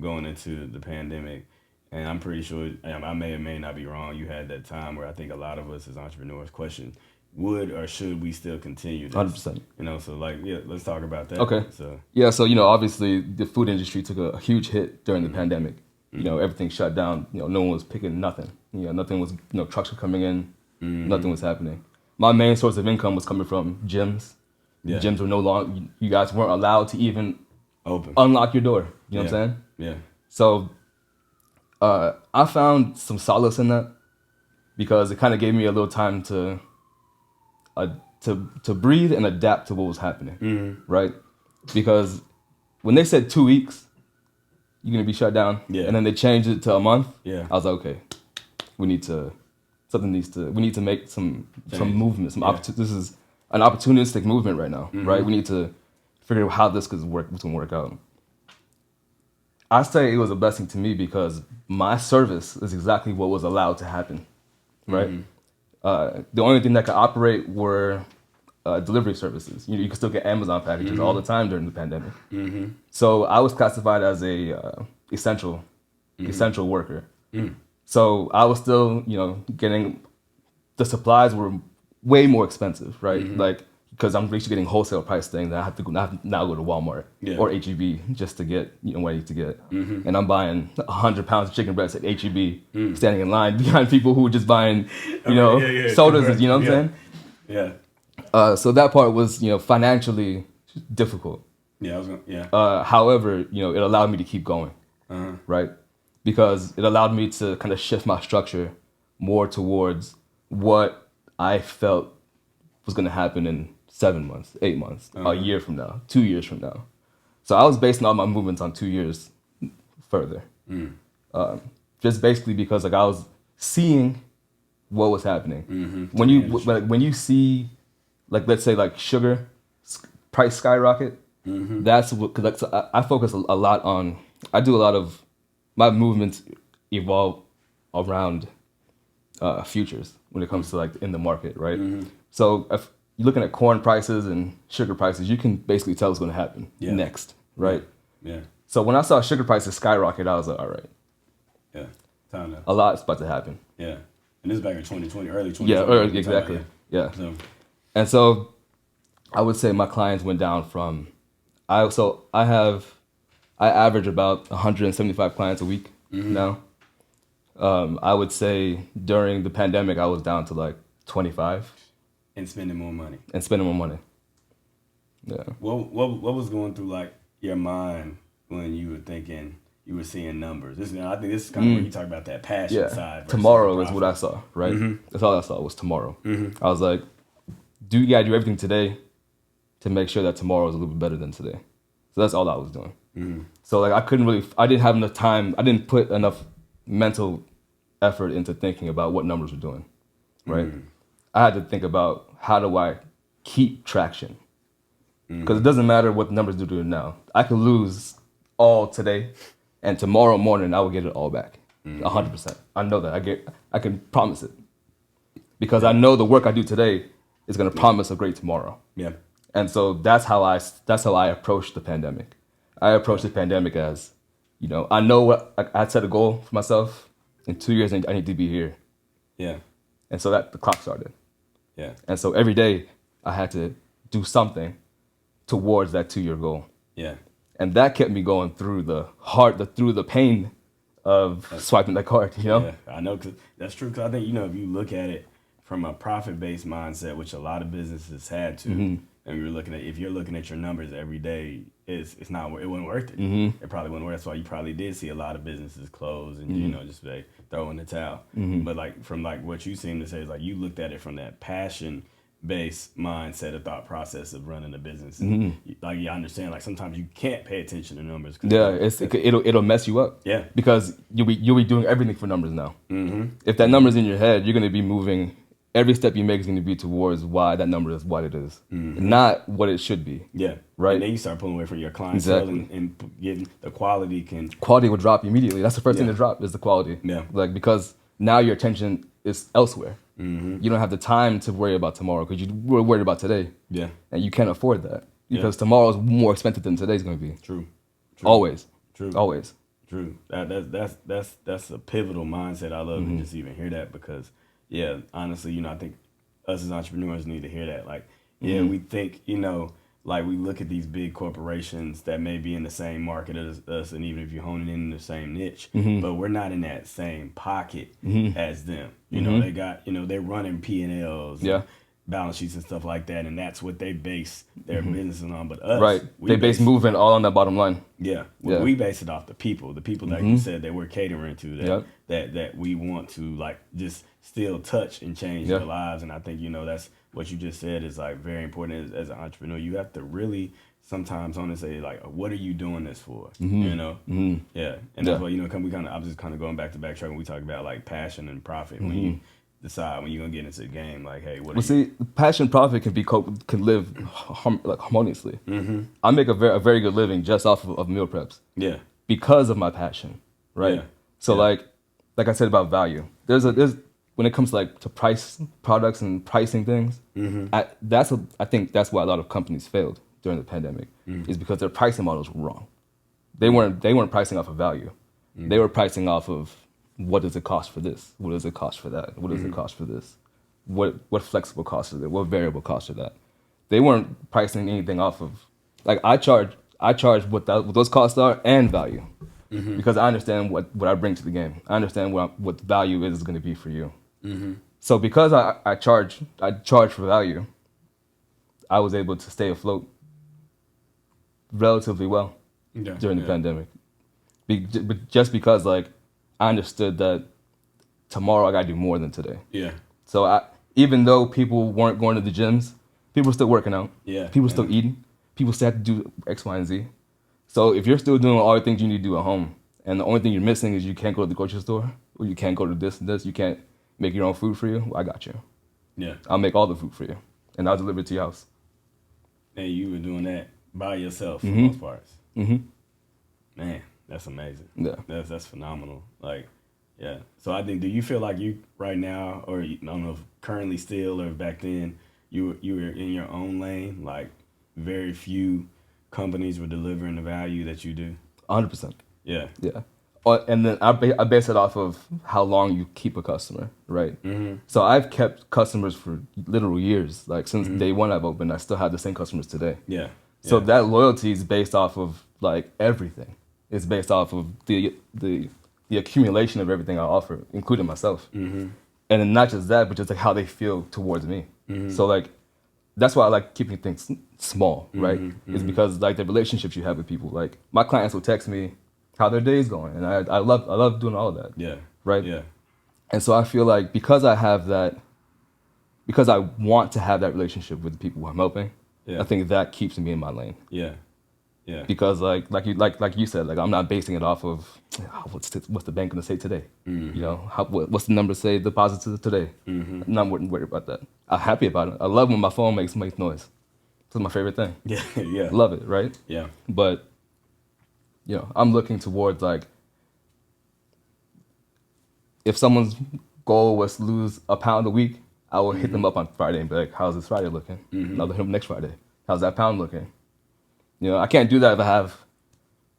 [SPEAKER 2] Going into the pandemic, and I'm pretty sure I may or may not be wrong. You had that time where I think a lot of us as entrepreneurs question, would or should we still continue this?
[SPEAKER 1] 100%.
[SPEAKER 2] So let's talk about that.
[SPEAKER 1] Okay. So obviously the food industry took a huge hit during the pandemic. Everything shut down. No one was picking nothing. Nothing was. Trucks were coming in. Nothing was happening. My main source of income was coming from gyms. Gyms were no longer. You guys weren't allowed to even unlock your door. You know what I'm saying? So, I found some solace in that because it kind of gave me a little time to breathe and adapt to what was happening. Right? Because when they said 2 weeks, you're gonna be shut down. And then they changed it to a month. I was like, okay, we need to make some movement. This is an opportunistic movement right now, right? We need to figure out how this can work out. I say it was a blessing to me because my service is exactly what was allowed to happen, right? The only thing that could operate were delivery services. You can still get Amazon packages all the time during the pandemic. So I was classified as a essential worker. So I was still, getting, the supplies were way more expensive, right? Like, because I'm basically getting wholesale price things, I have to now go to Walmart or HEB just to get what I need to get. And I'm buying 100 pounds of chicken breasts at HEB, standing in line behind people who were just buying, sodas. You know what I'm saying?
[SPEAKER 2] Yeah.
[SPEAKER 1] So that part was, financially difficult. However, it allowed me to keep going, right? Because it allowed me to kind of shift my structure more towards what I felt was going to happen in 7 months, 8 months, a year from now, 2 years from now. So I was basing all my movements on 2 years further. Just basically because like I was seeing what was happening. When you see, like, let's say like sugar price skyrocket, that's what, cause I focus a lot on, I do a lot of, my movements evolve around futures when it comes to like in the market, right? So if you're looking at corn prices and sugar prices, you can basically tell what's going to happen next, right?
[SPEAKER 2] Yeah.
[SPEAKER 1] So when I saw sugar prices skyrocket, I was like, all right.
[SPEAKER 2] Yeah. Time to.
[SPEAKER 1] A lot's about to happen.
[SPEAKER 2] Yeah. And this is back in 2020, early 2020.
[SPEAKER 1] Yeah, early, exactly. Yeah. So. And so I would say my clients went down from, I average about 175 clients a week now. I would say during the pandemic, I was down to like 25.
[SPEAKER 2] And spending more money.
[SPEAKER 1] Yeah.
[SPEAKER 2] What was going through like your mind when you were thinking, you were seeing numbers? I think this is kind of where you talk about that passion side.
[SPEAKER 1] Tomorrow is what I saw, right? That's all I saw was tomorrow. I was like, you gotta do everything today to make sure that tomorrow is a little bit better than today. So that's all I was doing. So like I didn't have enough time, I didn't put enough mental effort into thinking about what numbers were doing, right? I had to think about how do I keep traction? Because it doesn't matter what the numbers do now. I could lose all today, and tomorrow morning I will get it all back, 100%. I know that. I can promise it, because I know the work I do today is going to promise a great tomorrow. Yeah. And so that's how I approached the pandemic. I approached the pandemic as, I know what I set a goal for myself. In 2 years, I need to be here. Yeah. And so the clock started. Yeah. And so every day I had to do something towards that 2-year goal. Yeah. And that kept me going through through the pain of swiping that card,
[SPEAKER 2] Yeah, I know, cause that's true. Because I think, if you look at it from a profit-based mindset, which a lot of businesses had to, and if you're looking at your numbers every day, it wasn't worth it. It probably wasn't worth it. That's why you probably did see a lot of businesses close and, just throw in the towel. But like from like what you seem to say is like you looked at it from that passion-based mindset of thought process of running a business. Like you understand, like sometimes you can't pay attention to numbers.
[SPEAKER 1] Yeah, it'll mess you up. Yeah, because you'll be doing everything for numbers now. If that number's in your head, you're gonna be moving. Every step you make is going to be towards why that number is what it is, not what it should be. Yeah, right.
[SPEAKER 2] And then you start pulling away from your clientele and getting the quality
[SPEAKER 1] will drop immediately. That's the first thing to drop is the quality. Yeah, like because now your attention is elsewhere. You don't have the time to worry about tomorrow because you were worried about today. Yeah, and you can't afford that because tomorrow is more expensive than today's going to be. True. Always. True. Always.
[SPEAKER 2] True. That's a pivotal mindset. I love to just even hear that because. Yeah, honestly, I think us as entrepreneurs need to hear that. Like, we think, like we look at these big corporations that may be in the same market as us, and even if you're honing in the same niche, but we're not in that same pocket as them. They got, they're running P&Ls, balance sheets and stuff like that, and that's what they base their businesses on. But us,
[SPEAKER 1] they base movement all on that bottom line.
[SPEAKER 2] Yeah, we base it off the people that you said that we're catering to, that we want to like just still touch and change their lives. And I think that's what you just said is like very important as an entrepreneur. You have to really sometimes say like, what are you doing this for? Yeah, and that's why I was just kind of going back to backtrack when we talk about like passion and profit when you decide when you're gonna get into the game, like, hey,
[SPEAKER 1] passion profit can live harmoniously. I make a very good living just off of meal preps. Yeah, because of my passion, right? Yeah. So like I said about value, there's when it comes to like to price products and pricing things, I think that's why a lot of companies failed during the pandemic is because their pricing models were wrong. They weren't pricing off of value. They were pricing off of what does it cost for this? What does it cost for that? What does it cost for this? What flexible cost is it? What variable cost is that? They weren't pricing anything off of like I charge what those costs are and value because I understand what I bring to the game. I understand what the value is going to be for you. So because I charge for value, I was able to stay afloat relatively well during the pandemic. But just because like I understood that tomorrow I gotta do more than today.
[SPEAKER 2] Yeah.
[SPEAKER 1] So even though people weren't going to the gyms, people were still working out.
[SPEAKER 2] Yeah.
[SPEAKER 1] People were still eating. People still had to do X, Y, and Z. So if you're still doing all the things you need to do at home, and the only thing you're missing is you can't go to the grocery store, or you can't go to this and this, you can't make your own food for you, well, I got you.
[SPEAKER 2] Yeah.
[SPEAKER 1] I'll make all the food for you, and I'll deliver it to your house.
[SPEAKER 2] And you were doing that by yourself for the most parts. Man, that's amazing.
[SPEAKER 1] Yeah.
[SPEAKER 2] That's phenomenal. Like, yeah. So I think, do you feel like you right now, or I don't know if currently still or back then, you were in your own lane? Like, very few companies were delivering the value that you do.
[SPEAKER 1] 100%.
[SPEAKER 2] Yeah.
[SPEAKER 1] Yeah. And then I base it off of how long you keep a customer, right? So I've kept customers for literal years. Like since day one I've opened, I still have the same customers today.
[SPEAKER 2] Yeah.
[SPEAKER 1] So that loyalty is based off of like everything. It's based off of the accumulation of everything I offer, including myself. And then not just that, but just like how they feel towards me. So like that's why I like keeping things small, right? It's because like the relationships you have with people. Like my clients will text me how their day's going, and I love doing all of that.
[SPEAKER 2] Yeah.
[SPEAKER 1] Right.
[SPEAKER 2] Yeah.
[SPEAKER 1] And so I feel like because I want to have that relationship with the people who I'm helping, I think that keeps me in my lane.
[SPEAKER 2] Yeah. Yeah.
[SPEAKER 1] Because like you said, like I'm not basing it off of what's the bank gonna say today. You know, what's the number say deposits today. I'm not worried about that. I'm happy about it. I love when my phone makes noise. It's my favorite thing.
[SPEAKER 2] Yeah. Yeah.
[SPEAKER 1] Love it, right?
[SPEAKER 2] Yeah.
[SPEAKER 1] But you know, I'm looking towards like if someone's goal was to lose a pound a week, I will hit them up on Friday and be like, "How's this Friday looking?" And I'll hit them next Friday. "How's that pound looking?" You know, I can't do that if I have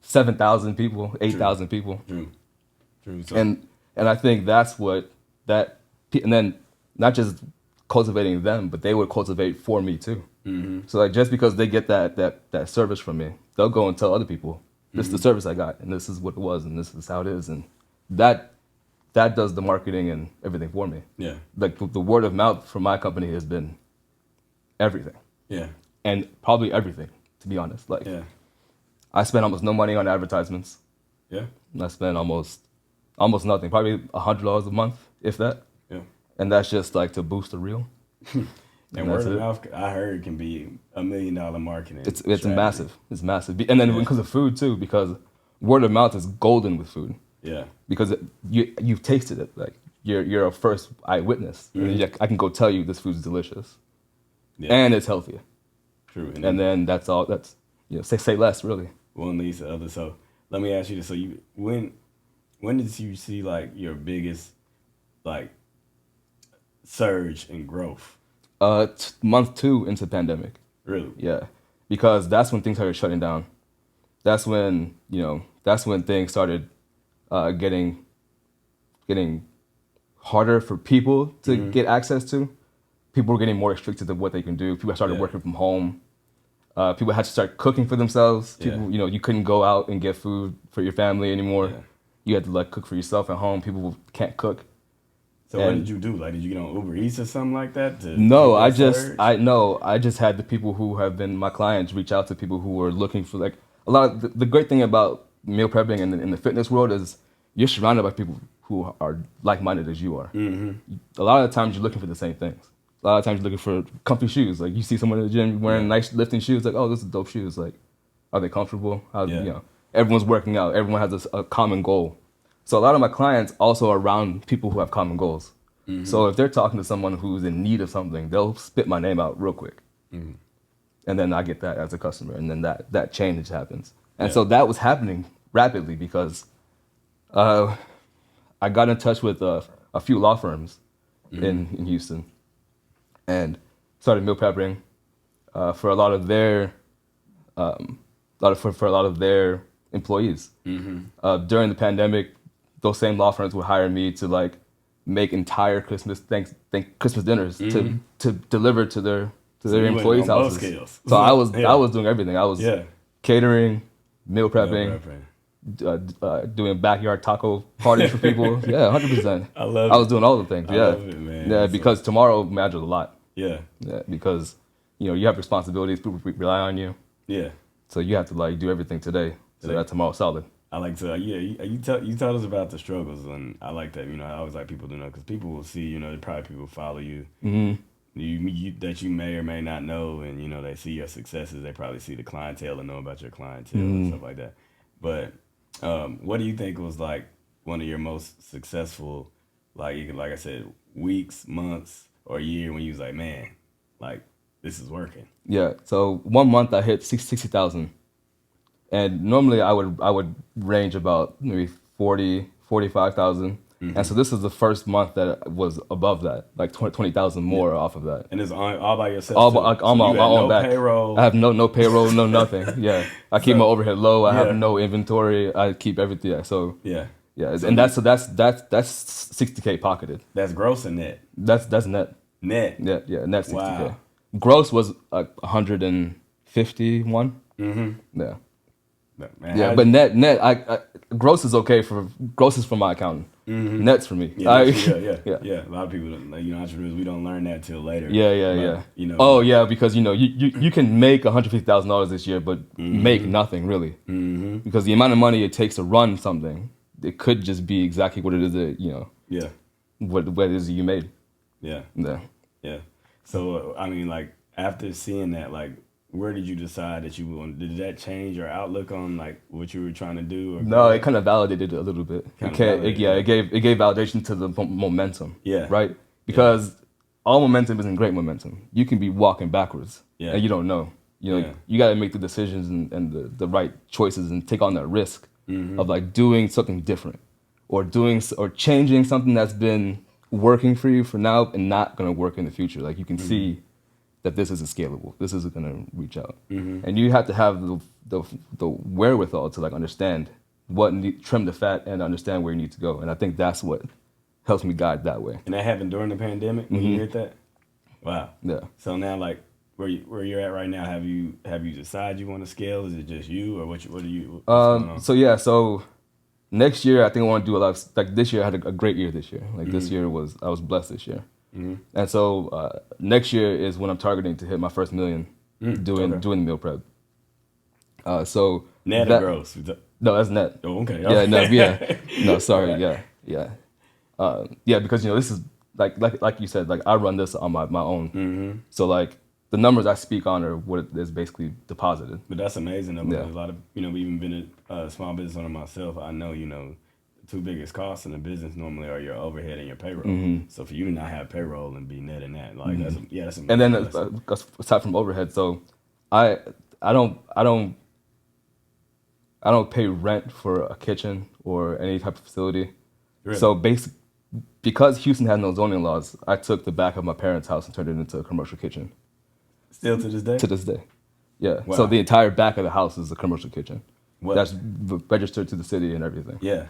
[SPEAKER 1] 7,000 people, 8,000 people.
[SPEAKER 2] True. So,
[SPEAKER 1] And I think that's what and then not just cultivating them, but they would cultivate for me too. So like just because they get that service from me, they'll go and tell other people, "This is the service I got, and this is what it was, and this is how it is," and that does the marketing and everything for me.
[SPEAKER 2] Yeah.
[SPEAKER 1] Like the word of mouth from my company has been everything.
[SPEAKER 2] Yeah.
[SPEAKER 1] And probably everything, to be honest. Like I spend almost no money on advertisements.
[SPEAKER 2] Yeah.
[SPEAKER 1] I spend almost nothing, probably $100 a month, if that.
[SPEAKER 2] Yeah.
[SPEAKER 1] And that's just like to boost the reel.
[SPEAKER 2] And word of mouth, I heard, can be $1 million marketing.
[SPEAKER 1] It's massive. It's massive. And then because of food too, because word of mouth is golden with food.
[SPEAKER 2] Yeah.
[SPEAKER 1] Because you've tasted it. Like you're a first eyewitness. I can go tell you this food's delicious. Yeah. And it's healthier.
[SPEAKER 2] True.
[SPEAKER 1] And then that's all. That's say less really.
[SPEAKER 2] One leads to the other. So let me ask you this: so when did you see like your biggest like surge in growth?
[SPEAKER 1] Month 2 into the pandemic.
[SPEAKER 2] Really?
[SPEAKER 1] Yeah, because that's when things started shutting down. That's when things started getting harder for people to get access to. People were getting more restricted to what they can do. People started working from home. People had to start cooking for themselves. People, you couldn't go out and get food for your family anymore. Yeah. You had to like cook for yourself at home. People can't cook.
[SPEAKER 2] So what did you do? Like, did you get on Uber Eats or something like that?
[SPEAKER 1] No, I just had the people who have been my clients reach out to people who were looking for like a lot of the great thing about meal prepping in the fitness world is you're surrounded by people who are like-minded as you are. A lot of the times you're looking for the same things. A lot of times you're looking for comfy shoes. Like you see someone in the gym wearing nice lifting shoes, like, oh, this is dope shoes. Like, are they comfortable? Everyone's working out. Everyone has a common goal. So a lot of my clients also are around people who have common goals. So if they're talking to someone who's in need of something, they'll spit my name out real quick. And then I get that as a customer, and then that change happens. And so that was happening rapidly because I got in touch with a few law firms in Houston, and started meal prepping for a lot of their for a lot of their employees. During the pandemic, those same law firms would hire me to like make entire Christmas Christmas dinners to deliver to their employees' houses. So I was doing everything. I was catering, meal prepping, doing backyard taco parties for people. Yeah, 100%.
[SPEAKER 2] I love it.
[SPEAKER 1] I was doing all the things.
[SPEAKER 2] I love it, man.
[SPEAKER 1] Yeah, because tomorrow matters a lot.
[SPEAKER 2] Yeah.
[SPEAKER 1] Yeah, because you have responsibilities. People rely on you.
[SPEAKER 2] Yeah.
[SPEAKER 1] So you have to like do everything today so that tomorrow's solid.
[SPEAKER 2] I like to, you tell us about the struggles, and I like that. I always like people to know, because people will see, probably people follow you, that you may or may not know, and they see your successes. They probably see the clientele and know about your clientele and stuff like that. But what do you think was like one of your most successful, like I said, weeks, months, or year when you was like, man, like this is working?
[SPEAKER 1] Yeah. So 1 month I hit 60,000. And normally I would range about maybe 45,000. And so this is the first month that was above that, like 20,000 more off of that.
[SPEAKER 2] And it's all by yourself?
[SPEAKER 1] All my own back.
[SPEAKER 2] Payroll.
[SPEAKER 1] I have no payroll, no nothing. Yeah. I keep my overhead low. I have no inventory. I keep everything. Yeah. So yeah. And that's 60K pocketed.
[SPEAKER 2] That's gross and net?
[SPEAKER 1] That's net.
[SPEAKER 2] Net?
[SPEAKER 1] Yeah, net 60K.
[SPEAKER 2] Wow.
[SPEAKER 1] Gross was 151. Yeah.
[SPEAKER 2] Man,
[SPEAKER 1] yeah, but net, I gross is okay gross is for my accountant. Net's for me.
[SPEAKER 2] Yeah. A lot of people, entrepreneurs, we don't learn that till later.
[SPEAKER 1] Yeah. Oh yeah, because you can make $150,000 this year, but make nothing really, because the amount of money it takes to run something, it could just be exactly what it is that what it is that you made.
[SPEAKER 2] Yeah. So like after seeing that, like, where did you decide that you wanted? Did that change your outlook on like what you were trying to do?
[SPEAKER 1] No, it kind of validated it a little bit. It gave validation to the momentum.
[SPEAKER 2] Yeah.
[SPEAKER 1] Right? Because all momentum isn't great momentum. You can be walking backwards.
[SPEAKER 2] Yeah.
[SPEAKER 1] And you don't know. You got to make the decisions and the right choices and take on that risk of like doing something different or changing something that's been working for you for now and not going to work in the future. Like you can see that this isn't scalable. This isn't going to reach out. And you have to have the wherewithal to like understand trim the fat and understand where you need to go. And I think that's what helps me guide that way.
[SPEAKER 2] And that happened during the pandemic when you hit that? Wow.
[SPEAKER 1] Yeah.
[SPEAKER 2] So now, like, where you're at right now, have you decided you want to scale? Is it just you, or what are you?
[SPEAKER 1] So next year I think I want to do a lot of, like, this year I had a great year this year. Like this year I was blessed this year. And so next year is when I'm targeting to hit my first $1 million doing the meal prep. So
[SPEAKER 2] net or gross?
[SPEAKER 1] No, that's net.
[SPEAKER 2] Oh, okay.
[SPEAKER 1] No, sorry. Yeah. Because this is like you said, like I run this on my own. So like the numbers I speak on are what is basically deposited.
[SPEAKER 2] But that's amazing though, because a lot of we even been a small business owner myself. I know two biggest costs in a business normally are your overhead and your payroll. So for you to not have payroll and be netting that, like that's amazing.
[SPEAKER 1] And then aside from overhead, so I don't pay rent for a kitchen or any type of facility. Really? So because Houston has no zoning laws, I took the back of my parents' house and turned it into a commercial kitchen.
[SPEAKER 2] Still to this day?
[SPEAKER 1] To this day, yeah.
[SPEAKER 2] Wow.
[SPEAKER 1] So the entire back of the house is a commercial kitchen.
[SPEAKER 2] What?
[SPEAKER 1] That's registered to the city and everything.
[SPEAKER 2] Yeah.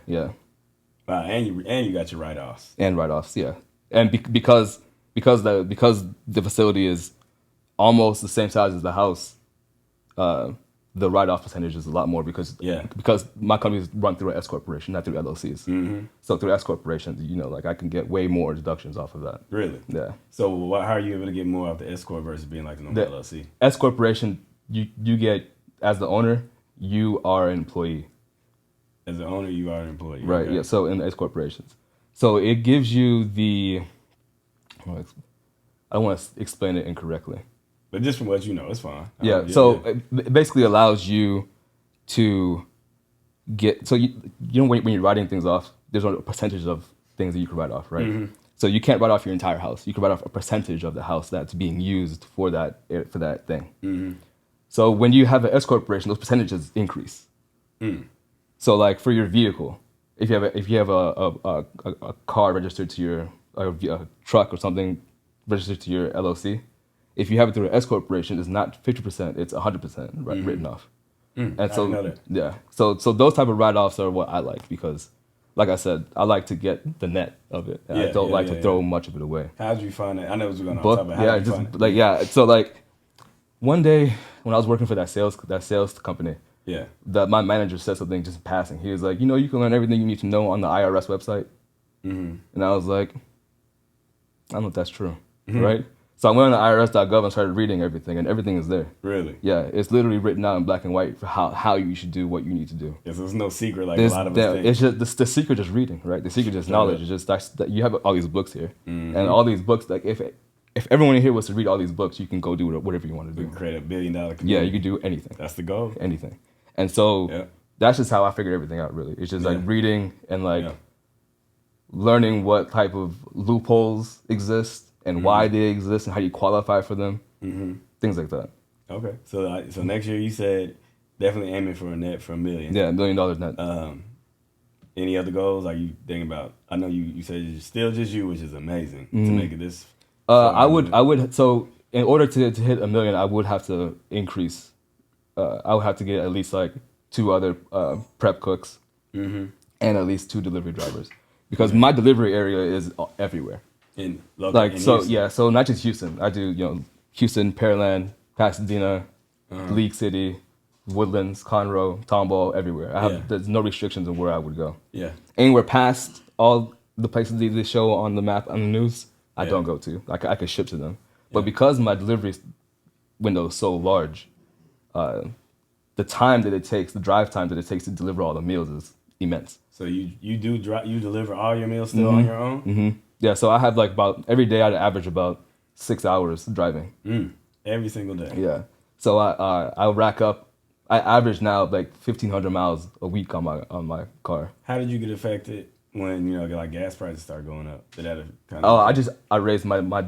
[SPEAKER 2] Wow, and you got your write-offs.
[SPEAKER 1] And write-offs, yeah. And because the facility is almost the same size as the house, the write-off percentage is a lot more because my company is run through an S corporation, not through LLCs. So through S corporations, like I can get way more deductions off of that.
[SPEAKER 2] Really?
[SPEAKER 1] Yeah.
[SPEAKER 2] So how are you able to get more off the S corp versus being like the normal LLC?
[SPEAKER 1] S corporation, you get, as the owner, you are an employee.
[SPEAKER 2] As the owner, you are an employee.
[SPEAKER 1] Right. Okay. Yeah. So in S corporations, so it gives you the. I don't want to explain it incorrectly.
[SPEAKER 2] But just from what you know, it's fine.
[SPEAKER 1] Yeah. It basically allows you to get. So when you're writing things off, there's a percentage of things that you can write off, right? So you can't write off your entire house. You can write off a percentage of the house that's being used for that thing. So when you have an S corporation, those percentages increase. So like for your vehicle, if you have a car registered to your a truck or something registered to your LLC, if you have it through an S corporation, it's not 50%, it's 100% written off. And
[SPEAKER 2] I
[SPEAKER 1] so
[SPEAKER 2] didn't know that.
[SPEAKER 1] yeah, so those type of write-offs are what I like because, like I said, I like to get the net of it. And I don't like to throw much of it away.
[SPEAKER 2] How'd you find that? I know what you're going to
[SPEAKER 1] But
[SPEAKER 2] talk about.
[SPEAKER 1] yeah,
[SPEAKER 2] How'd you
[SPEAKER 1] just
[SPEAKER 2] find it?
[SPEAKER 1] like yeah. So like one day when I was working for that sales company,
[SPEAKER 2] Yeah.
[SPEAKER 1] my manager said something just in passing. He was like, you can learn everything you need to know on the IRS website. And I was like, I don't know if that's true, right? So I went on IRS.gov and started reading everything, and everything is there.
[SPEAKER 2] Really?
[SPEAKER 1] Yeah, it's literally written out in black and white for how you should do what you need to do.
[SPEAKER 2] Yeah, so there's no secret like a lot of us think.
[SPEAKER 1] It's just the secret is reading, right? The secret is knowledge. It's just that you have all these books here, and all these books. Like if everyone here was to read all these books, you can go do whatever you want to do.
[SPEAKER 2] You can create $1 billion community.
[SPEAKER 1] Yeah, you can do anything.
[SPEAKER 2] That's the goal.
[SPEAKER 1] Anything, and so that's just how I figured everything out. Really, it's just like reading and like learning what type of loopholes exist and why they exist and how you qualify for them, things like that.
[SPEAKER 2] Okay, so next year you said definitely aiming for a net for $1 million.
[SPEAKER 1] Yeah, $1 million net.
[SPEAKER 2] Any other goals? Are you thinking about? I know you said it's still just you, which is amazing to make it this.
[SPEAKER 1] I would. So in order to hit $1 million, I would have to increase. I would have to get at least like 2 other prep cooks and at least 2 delivery drivers because my delivery area is everywhere.
[SPEAKER 2] In
[SPEAKER 1] Houston.
[SPEAKER 2] Yeah,
[SPEAKER 1] so not just Houston. I do Houston, Pearland, Pasadena, League City, Woodlands, Conroe, Tomball, everywhere. There's no restrictions on where I would go.
[SPEAKER 2] Yeah.
[SPEAKER 1] Anywhere past all the places they show on the map on the news, I don't go to. I could ship to them, but because my delivery window is so large, the drive time that it takes to deliver all the meals is immense.
[SPEAKER 2] So you deliver all your meals still on your own?
[SPEAKER 1] Mm-hmm. Yeah, so I have like about every day I'd average about 6 hours driving.
[SPEAKER 2] Every single day.
[SPEAKER 1] Yeah. So I rack up. I average now like 1,500 miles a week on my car.
[SPEAKER 2] How did you get affected when like gas prices start going up? Did that kind of?
[SPEAKER 1] I raised my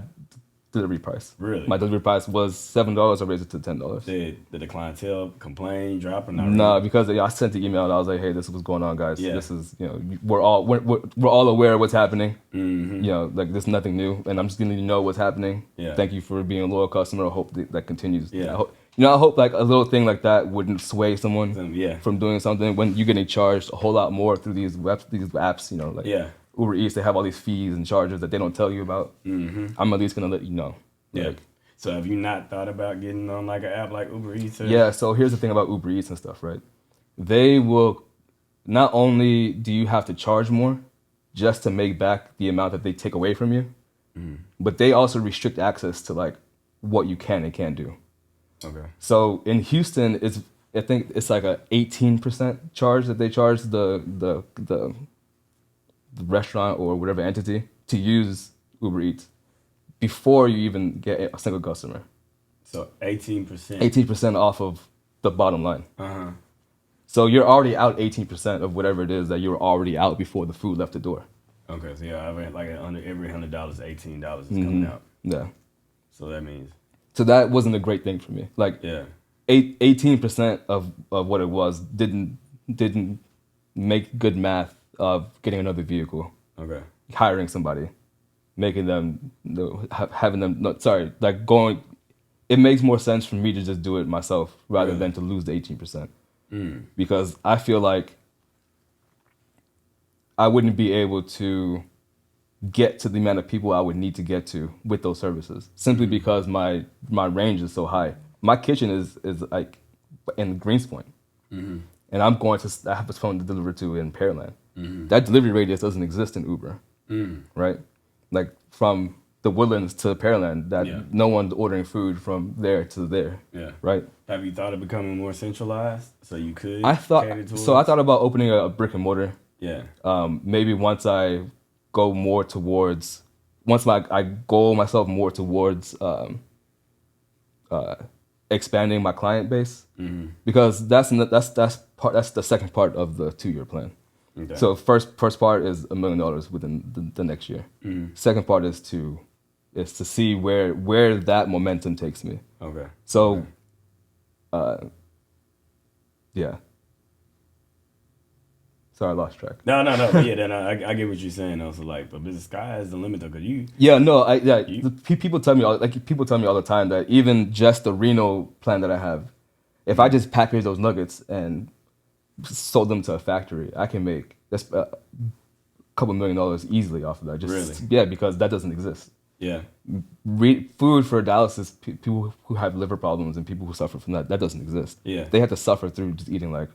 [SPEAKER 1] delivery price.
[SPEAKER 2] Really?
[SPEAKER 1] My delivery price was $7. I raised it to $10.
[SPEAKER 2] Did the clientele complain, drop, or not?
[SPEAKER 1] No,
[SPEAKER 2] really?
[SPEAKER 1] because I sent the email and I was like, hey, this is what's going on, guys. Yeah. This is we're all aware of what's happening. Like there's nothing new, and I'm just gonna know what's happening. Yeah. Thank you for being a loyal customer. I hope that continues.
[SPEAKER 2] Yeah.
[SPEAKER 1] I hope like a little thing like that wouldn't sway someone from doing something when you're getting charged a whole lot more through these apps. Uber Eats, they have all these fees and charges that they don't tell you about. I'm at least gonna let you know.
[SPEAKER 2] Yeah. So have you not thought about getting on like an app like Uber Eats?
[SPEAKER 1] Yeah. So here's the thing about Uber Eats and stuff, right? They will not only do you have to charge more just to make back the amount that they take away from you, but they also restrict access to like what you can and can't do.
[SPEAKER 2] Okay.
[SPEAKER 1] So in Houston, I think it's like a 18% charge that they charge the restaurant or whatever entity to use Uber Eats before you even get a single customer.
[SPEAKER 2] So 18%.
[SPEAKER 1] 18% off of the bottom line. So you're already out 18% of whatever it is that you were already out before the food left the door.
[SPEAKER 2] Okay, so like under every $100, $18 is coming out.
[SPEAKER 1] Yeah.
[SPEAKER 2] So that means.
[SPEAKER 1] So that wasn't a great thing for me. Like 18% of what it was didn't make good math of getting another vehicle.
[SPEAKER 2] Okay.
[SPEAKER 1] Hiring somebody, making them, having them. Going. It makes more sense for me to just do it myself rather than to lose the 18%. Because I feel like I wouldn't be able to get to the amount of people I would need to get to with those services simply because my range is so high. My kitchen is like in Greenspoint, and I have a phone to deliver to in Pearland. That delivery radius doesn't exist in Uber, right? Like from the Woodlands to Pearland, no one's ordering food from there to there, right?
[SPEAKER 2] Have you thought of becoming more centralized so you could?
[SPEAKER 1] I thought about opening a brick and mortar. Yeah. Maybe once I go more towards, I goal myself more towards expanding my client base, because that's the second part of the 2-year plan. Okay. So first part is $1 million within the next year. Second part is to see where that momentum takes me. Okay. So, yeah. Sorry, I lost track.
[SPEAKER 2] No. But yeah, then I get what you're saying. Also, like, but the sky is the limit, though. Cause
[SPEAKER 1] People tell me people tell me all the time that even just the renal plan that I have, if I just package those nuggets and sold them to a factory, I can make just a couple $1 million easily off of that. Just
[SPEAKER 2] Really?
[SPEAKER 1] Yeah, because that doesn't exist.
[SPEAKER 2] Yeah.
[SPEAKER 1] Food for dialysis, people who have liver problems and people who suffer from that doesn't exist.
[SPEAKER 2] Yeah.
[SPEAKER 1] They have to suffer through just eating like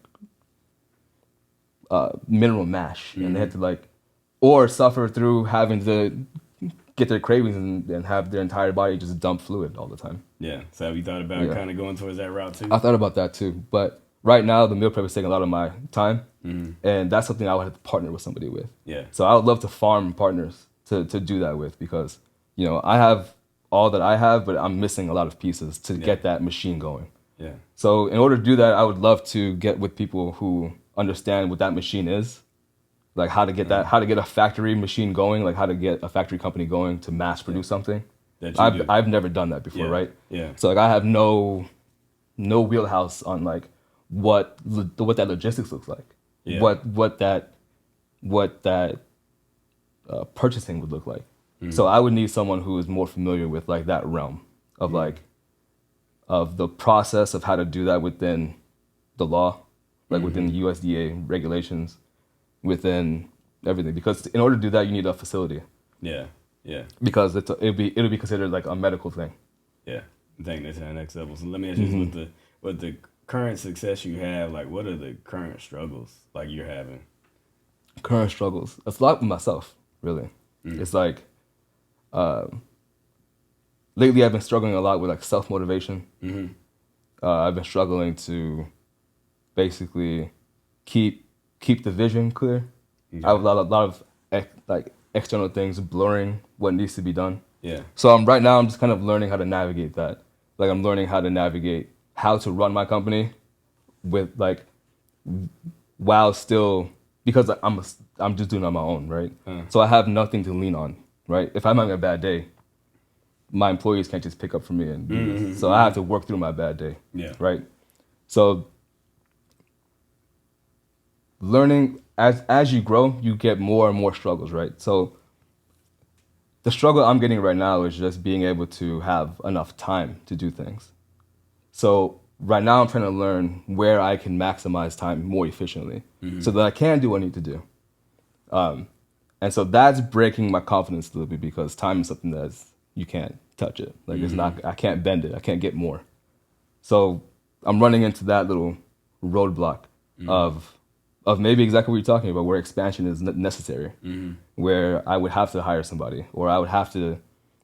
[SPEAKER 1] mineral mash, and they had to or suffer through having to get their cravings and have their entire body just dump fluid all the time.
[SPEAKER 2] Yeah. So have you thought about kind of going towards that route too?
[SPEAKER 1] I thought about that too, but right now the meal prep is taking a lot of my time, and that's something I would have to partner with somebody with.
[SPEAKER 2] Yeah.
[SPEAKER 1] So I would love to farm partners to do that with, because I have all that I have, but I'm missing a lot of pieces to get that machine going.
[SPEAKER 2] Yeah.
[SPEAKER 1] So in order to do that, I would love to get with people who understand what that machine is, like how to get how to get a factory machine going, like how to get a factory company going to mass produce something. I've never done that before, right?
[SPEAKER 2] Yeah.
[SPEAKER 1] So I have no wheelhouse on what that logistics looks like.
[SPEAKER 2] Yeah.
[SPEAKER 1] What that purchasing would look like. So I would need someone who is more familiar with that realm of of the process of how to do that within the law, within the USDA regulations, within everything. Because in order to do that, you need a facility.
[SPEAKER 2] Yeah. Yeah.
[SPEAKER 1] Because it'll be considered like a medical thing.
[SPEAKER 2] Yeah. I think that's the next level. So let me ask you, with the current success you have, what are the current struggles you're having?
[SPEAKER 1] Current struggles. It's a lot with myself, really. It's lately I've been struggling a lot with self-motivation. I've been struggling to basically keep the vision clear. I have a lot of external things blurring what needs to be done.
[SPEAKER 2] Yeah.
[SPEAKER 1] So right now I'm just kind of learning how to navigate that. I'm learning how to navigate how to run my company with while still, because I'm just doing it on my own, right? So I have nothing to lean on, right? If I'm having a bad day, my employees can't just pick up for me and do this. So I have to work through my bad day.
[SPEAKER 2] Yeah.
[SPEAKER 1] Right. So learning as you grow, you get more and more struggles, right? So the struggle I'm getting right now is just being able to have enough time to do things. So right now I'm trying to learn where I can maximize time more efficiently so that I can do what I need to do. And so that's breaking my confidence a little bit, because time is something that's, you can't touch it. It's not, I can't bend it. I can't get more. So I'm running into that little roadblock of maybe exactly what you're talking about, where expansion is necessary, where I would have to hire somebody, or I would have to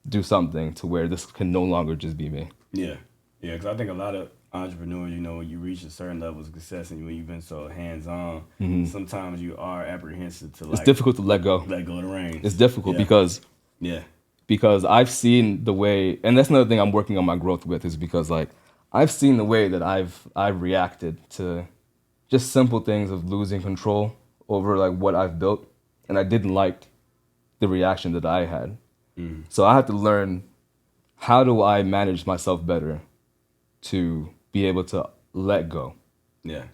[SPEAKER 1] do something to where this can no longer just be me.
[SPEAKER 2] Yeah. Yeah, because I think a lot of entrepreneurs, when you reach a certain level of success and when you've been so hands-on, sometimes you are apprehensive to
[SPEAKER 1] it's difficult to let go.
[SPEAKER 2] Let go of the reins.
[SPEAKER 1] It's difficult because I've seen the way, and that's another thing I'm working on my growth with, is because I've seen the way that I've reacted to just simple things of losing control over what I've built, and I didn't like the reaction that I had. So I had to learn, how do I manage myself better to be able to let go?
[SPEAKER 2] Yeah.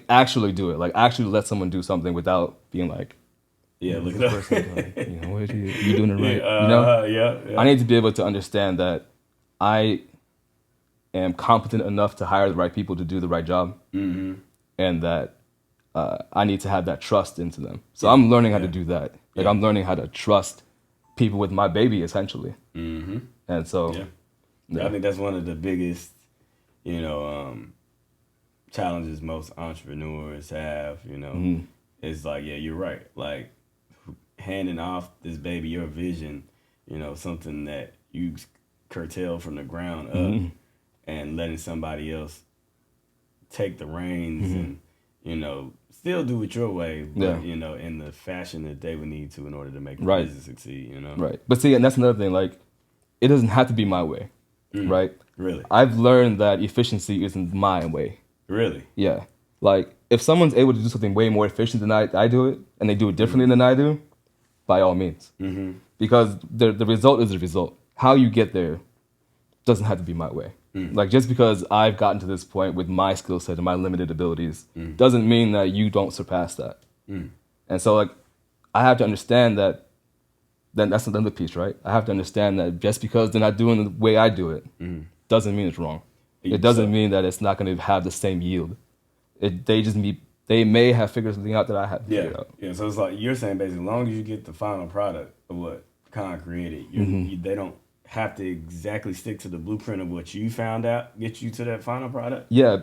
[SPEAKER 1] Actually do it. Actually let someone do something without being look
[SPEAKER 2] at
[SPEAKER 1] that person. What are you doing it right?
[SPEAKER 2] Yeah.
[SPEAKER 1] I need to be able to understand that I am competent enough to hire the right people to do the right job, and that I need to have that trust into them. So I'm learning how to do that. I'm learning how to trust people with my baby, essentially. And so,
[SPEAKER 2] I think that's one of the biggest, challenges most entrepreneurs have. It's you're right. Handing off this baby, your vision, something that you curtail from the ground up, and letting somebody else take the reins and, still do it your way, but, in the fashion that they would need to in order to make the business succeed,
[SPEAKER 1] Right. But see, and that's another thing, it doesn't have to be my way, right?
[SPEAKER 2] Really?
[SPEAKER 1] I've learned that efficiency isn't my way.
[SPEAKER 2] Really?
[SPEAKER 1] Yeah. If someone's able to do something way more efficient than I do it, and they do it differently than I do, by all means. Because the result is the result. How you get there doesn't have to be my way. Just because I've gotten to this point with my skill set and my limited abilities doesn't mean that you don't surpass that. And so like I have to understand that. Then that's another piece, right? I have to understand that just because they're not doing the way I do it, doesn't mean it's wrong. It doesn't mean that it's not going to have the same yield. They may have figured something out that I haven't figured out.
[SPEAKER 2] Yeah. So it's like you're saying basically, as long as you get the final product of what Khan created, they don't have to exactly stick to the blueprint of what you found out, get you to that final product.
[SPEAKER 1] Yeah,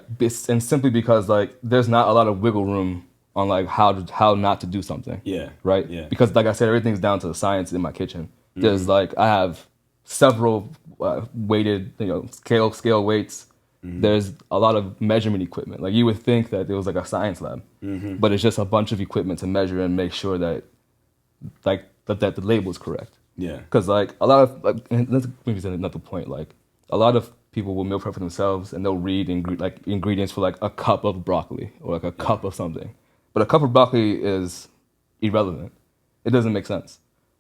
[SPEAKER 1] and simply because like there's not a lot of wiggle room on like how not to do something.
[SPEAKER 2] Yeah.
[SPEAKER 1] Right.
[SPEAKER 2] Yeah.
[SPEAKER 1] Because like I said, everything's down to the science in my kitchen. There's like I have several weighted, scale weights. There's a lot of measurement equipment. Like you would think that it was like a science lab, but it's just a bunch of equipment to measure and make sure that like that the label is correct.
[SPEAKER 2] Yeah.
[SPEAKER 1] Because like a lot of and that's maybe another point. Like a lot of people will meal prep for themselves and they'll read ingredients for like a cup of broccoli or like a cup of something, but a cup of broccoli is irrelevant. It doesn't make sense.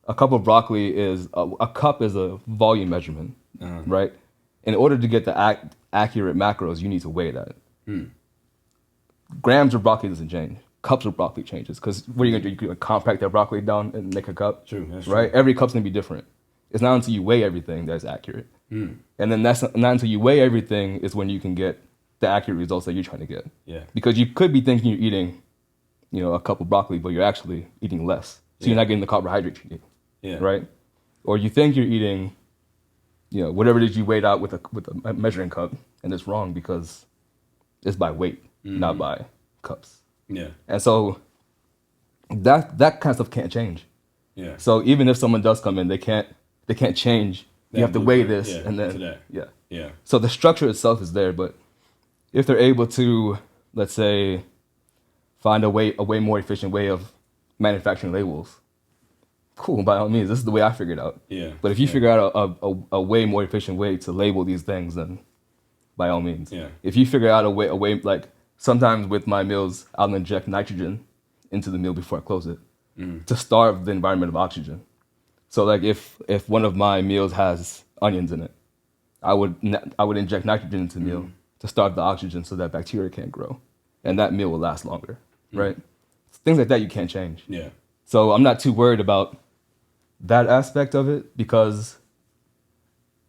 [SPEAKER 1] A cup of broccoli is a cup is a volume measurement, right? In order to get the accurate macros, you need to weigh that. Grams of broccoli doesn't change. Cups of broccoli changes because what are you gonna do? You're gonna compact that broccoli down and make a cup.
[SPEAKER 2] True, that's
[SPEAKER 1] right?
[SPEAKER 2] true.
[SPEAKER 1] Every cup's gonna be different. It's not until you weigh everything that's accurate, and then that's not until you weigh everything is when you can get the accurate results that you're trying to get.
[SPEAKER 2] Yeah.
[SPEAKER 1] Because you could be thinking you're eating, a cup of broccoli, but you're actually eating less, so you're not getting the carbohydrates you need.
[SPEAKER 2] Yeah.
[SPEAKER 1] Right? Or you think you're eating, whatever it is you weighed out with a measuring cup, and it's wrong because it's by weight, not by cups.
[SPEAKER 2] Yeah.
[SPEAKER 1] And so that kind of stuff can't change.
[SPEAKER 2] Yeah.
[SPEAKER 1] So even if someone does come in, they can't change. You have to weigh
[SPEAKER 2] blueprint,
[SPEAKER 1] this
[SPEAKER 2] yeah,
[SPEAKER 1] and
[SPEAKER 2] to
[SPEAKER 1] then
[SPEAKER 2] that.
[SPEAKER 1] yeah.
[SPEAKER 2] Yeah.
[SPEAKER 1] So the structure itself is there, but if they're able to, let's say, find a way more efficient way of manufacturing labels, cool, by all means, this is the way I figured out.
[SPEAKER 2] Yeah.
[SPEAKER 1] But if you figure out a way more efficient way to label these things, then by all means.
[SPEAKER 2] Yeah.
[SPEAKER 1] If you figure out a way like sometimes with my meals, I'll inject nitrogen into the meal before I close it to starve the environment of oxygen. So like if one of my meals has onions in it, I would inject nitrogen into the meal to starve the oxygen so that bacteria can't grow, and that meal will last longer, right? Things like that you can't change.
[SPEAKER 2] Yeah.
[SPEAKER 1] So I'm not too worried about that aspect of it because,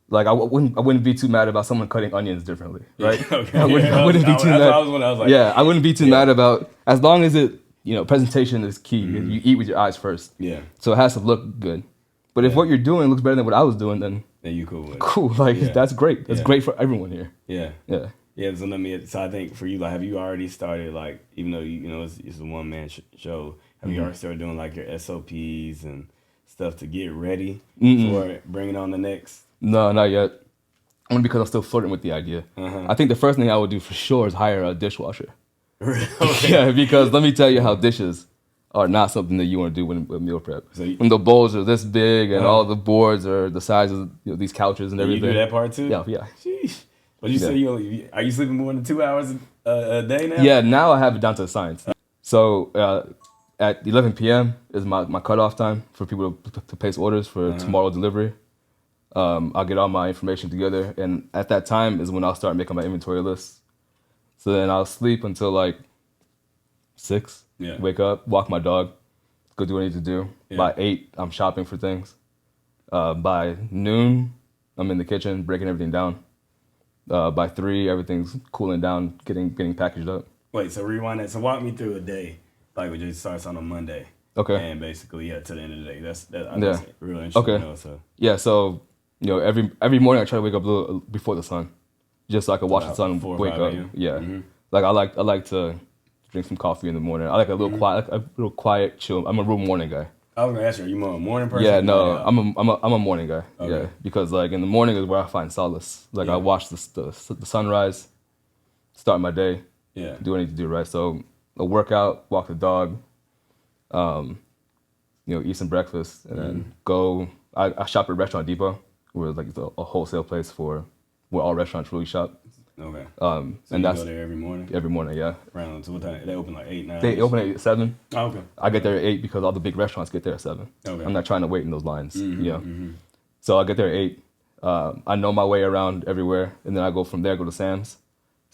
[SPEAKER 1] like, I wouldn't be too mad about someone cutting onions differently, right?
[SPEAKER 2] Okay.
[SPEAKER 1] I wouldn't be too mad.
[SPEAKER 2] I was like,
[SPEAKER 1] I wouldn't be too mad about, as long as it, presentation is key. You eat with your eyes first.
[SPEAKER 2] Yeah.
[SPEAKER 1] So it has to look good. But if what you're doing looks better than what I was doing, then
[SPEAKER 2] you cool with it.
[SPEAKER 1] cool. Like that's great. That's
[SPEAKER 2] Yeah.
[SPEAKER 1] great for everyone here.
[SPEAKER 2] Yeah.
[SPEAKER 1] Yeah.
[SPEAKER 2] Yeah, so I think for you, like, have you already started, like, even though it's a one man show, have you already started doing like your SOPs and stuff to get ready for bringing on the next?
[SPEAKER 1] No, not yet. Only because I'm still flirting with the idea. I think the first thing I would do for sure is hire a dishwasher.
[SPEAKER 2] Okay.
[SPEAKER 1] Yeah, because let me tell you how dishes are not something that you want to do with meal prep.
[SPEAKER 2] So
[SPEAKER 1] when the bowls are this big and all the boards are the size of these couches and everything.
[SPEAKER 2] You do that part too?
[SPEAKER 1] Yeah.
[SPEAKER 2] Sheesh. But you say are you sleeping more than 2 hours a day now?
[SPEAKER 1] Yeah, now I have it down to the science. So at 11 p.m. is my cutoff time for people to place orders for tomorrow delivery. I'll get all my information together, and at that time is when I'll start making my inventory list. So then I'll sleep until like 6.
[SPEAKER 2] Yeah.
[SPEAKER 1] Wake up, walk my dog, go do what I need to do.
[SPEAKER 2] Yeah.
[SPEAKER 1] By 8, I'm shopping for things. By noon, I'm in the kitchen breaking everything down. By 3, everything's cooling down, getting packaged up.
[SPEAKER 2] Wait, so rewind that. So walk me through a day, like it just starts on a Monday.
[SPEAKER 1] Okay.
[SPEAKER 2] And basically, to the end of the day. That's real interesting.
[SPEAKER 1] Okay.
[SPEAKER 2] To know, so.
[SPEAKER 1] Yeah, so every morning I try to wake up a little before the sun, just so I can watch the sun
[SPEAKER 2] 4 or
[SPEAKER 1] wake
[SPEAKER 2] 5
[SPEAKER 1] up.
[SPEAKER 2] a.m.?
[SPEAKER 1] Yeah, like I like to drink some coffee in the morning. I like a little quiet, chill. I'm a real morning guy.
[SPEAKER 2] I was gonna ask you, are you more a morning person?
[SPEAKER 1] Yeah, no, I'm a morning guy.
[SPEAKER 2] Okay.
[SPEAKER 1] Yeah, because like in the morning is where I find solace. Like I watch the sunrise, start my day.
[SPEAKER 2] Yeah.
[SPEAKER 1] Do what I need to do, right? So a workout, walk the dog, eat some breakfast, and then go. I shop at Restaurant Depot, where it's like a wholesale place for where all restaurants really shop.
[SPEAKER 2] Okay.
[SPEAKER 1] So
[SPEAKER 2] and that's go there every morning.
[SPEAKER 1] Every morning, yeah.
[SPEAKER 2] Around, so what time? They open like 8, 9.
[SPEAKER 1] They open at 7.
[SPEAKER 2] Oh, okay.
[SPEAKER 1] I get there at 8 because all the big restaurants get there at 7.
[SPEAKER 2] Okay.
[SPEAKER 1] I'm not trying to wait in those lines. So I get there at 8. I know my way around everywhere, and then I go from there, go to Sam's.